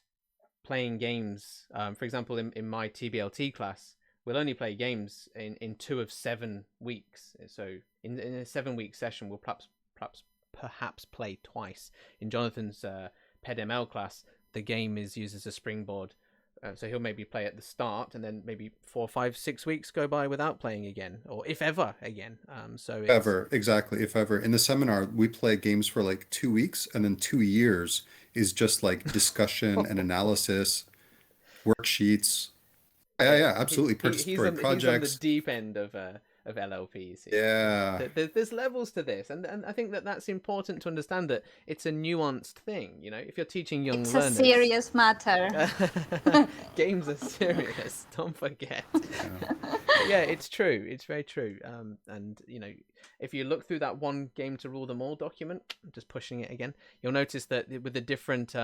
playing games. For example, in my TBLT class, we'll only play games in 2 of 7 weeks. So in a 7-week session, we'll perhaps play twice. In Jonathan's PedML class, the game is used as a springboard So he'll maybe play at the start, and then maybe 4, 5, 6 weeks go by without playing again, or if ever again. So it's... Ever, exactly. If ever. In the seminar, we play games for like 2 weeks, and then 2 years is just like discussion and analysis, worksheets. Yeah, absolutely. He's Participatory on the projects. deep end of LLPs. Yeah. There's levels to this, and I think that's important to understand, that it's a nuanced thing. You know, if you're teaching young It's learners, a serious matter. games are serious. Don't forget. Yeah, it's true. It's very true. And you know, if you look through that one game to rule them all document, I'm just pushing it again, you'll notice that with the different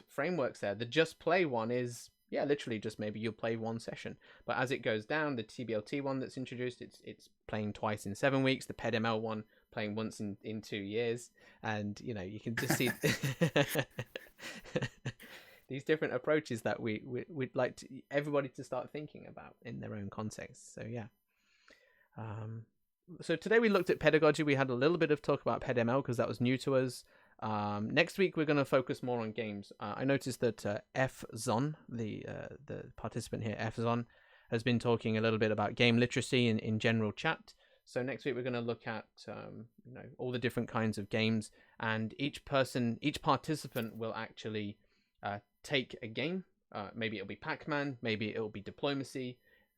frameworks there, the just play one is, yeah, literally just maybe you'll play one session. But as it goes down, the TBLT one that's introduced, it's playing twice in 7 weeks. The PedML one playing once in 2 years. And, you know, you can just see these different approaches that we'd like everybody to start thinking about in their own context. So, yeah. So today we looked at pedagogy. We had a little bit of talk about PedML because that was new to us. Next week we're going to focus more on games. I noticed that FZon, the participant here, FZon, has been talking a little bit about game literacy in general chat. So next week we're going to look at you know, all the different kinds of games, and each participant will actually take a game. Maybe it'll be Pac-Man, maybe it'll be Diplomacy.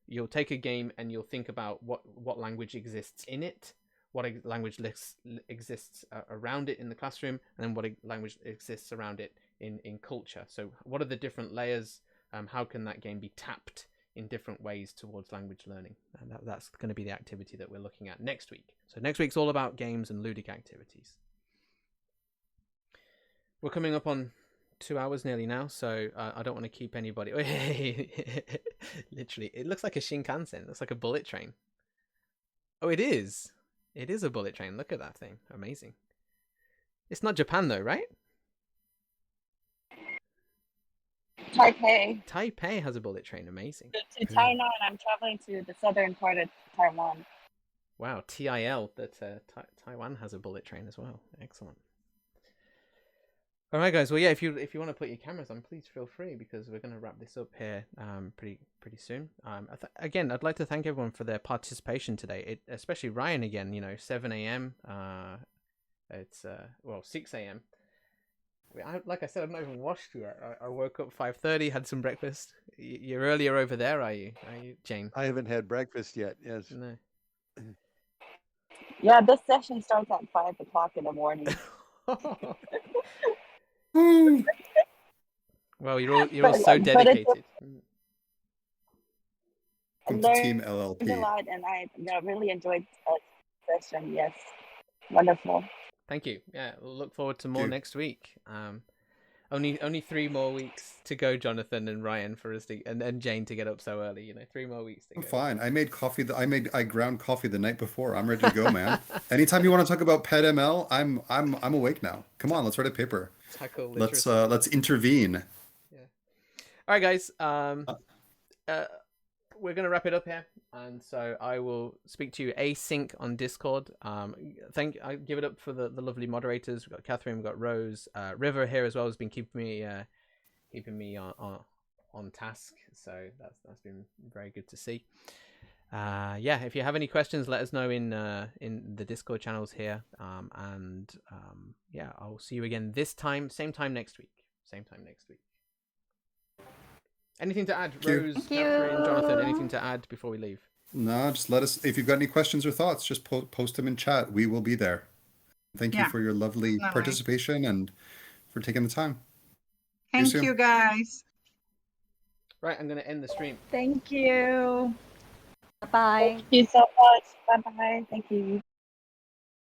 You'll take a game and you'll think about what language exists in it, what language exists around it in the classroom, and then what language exists around it in culture. So what are the different layers? How can that game be tapped in different ways towards language learning? And that's going to be the activity that we're looking at next week. So next week's all about games and ludic activities. We're coming up on 2 hours nearly now, so I don't want to keep anybody... Literally, it looks like a Shinkansen. It looks like a bullet train. Oh, it is. It is a bullet train. Look at that thing. Amazing. It's not Japan though, right? Taipei has a bullet train. Amazing. to Taiwan. I'm traveling to the southern part of Taiwan. Wow, TIL, that Taiwan has a bullet train as well. Excellent. All right, guys. Well, yeah, if you want to put your cameras on, please feel free, because we're going to wrap this up here pretty soon. Again, I'd like to thank everyone for their participation today. Especially Ryan again. You know, 7 a.m. It's 6 a.m. Like I said, I've not even washed yet. I woke up 5:30, had some breakfast. You're earlier over there, are you, Jane? I haven't had breakfast yet. Yes. No. Yeah, this session starts at 5 o'clock in the morning. Well, you're all so dedicated. Welcome to Team LLP. A lot, and I really enjoyed the session. Yes, wonderful. Thank you. Yeah, we'll look forward to more next week. Only 3 more weeks to go, Jonathan and Ryan, for us to and Jane to get up so early. You know, 3 more weeks to go. I'm fine. I made coffee. I ground coffee the night before. I'm ready to go, man. Anytime you want to talk about PedML, I'm awake now. Come on, let's write a paper. Tackle let's intervene. Yeah. All right, guys. We're gonna wrap it up here, and so I will speak to you async on Discord. I give it up for the lovely moderators. We've got Catherine, we've got Rose, River here as well has been keeping me on task. So that's been very good to see. Yeah, if you have any questions, let us know in the Discord channels here. Yeah, I'll see you again same time next week. Anything to add, Rose, Catherine, Jonathan? Anything to add before we leave? No, just let us. If you've got any questions or thoughts, just post them in chat. We will be there. Thank you for your lovely participation and for taking the time. Thank you, guys. Right, I'm going to end the stream. Thank you. Bye. Thank you so much. Bye bye. Thank you.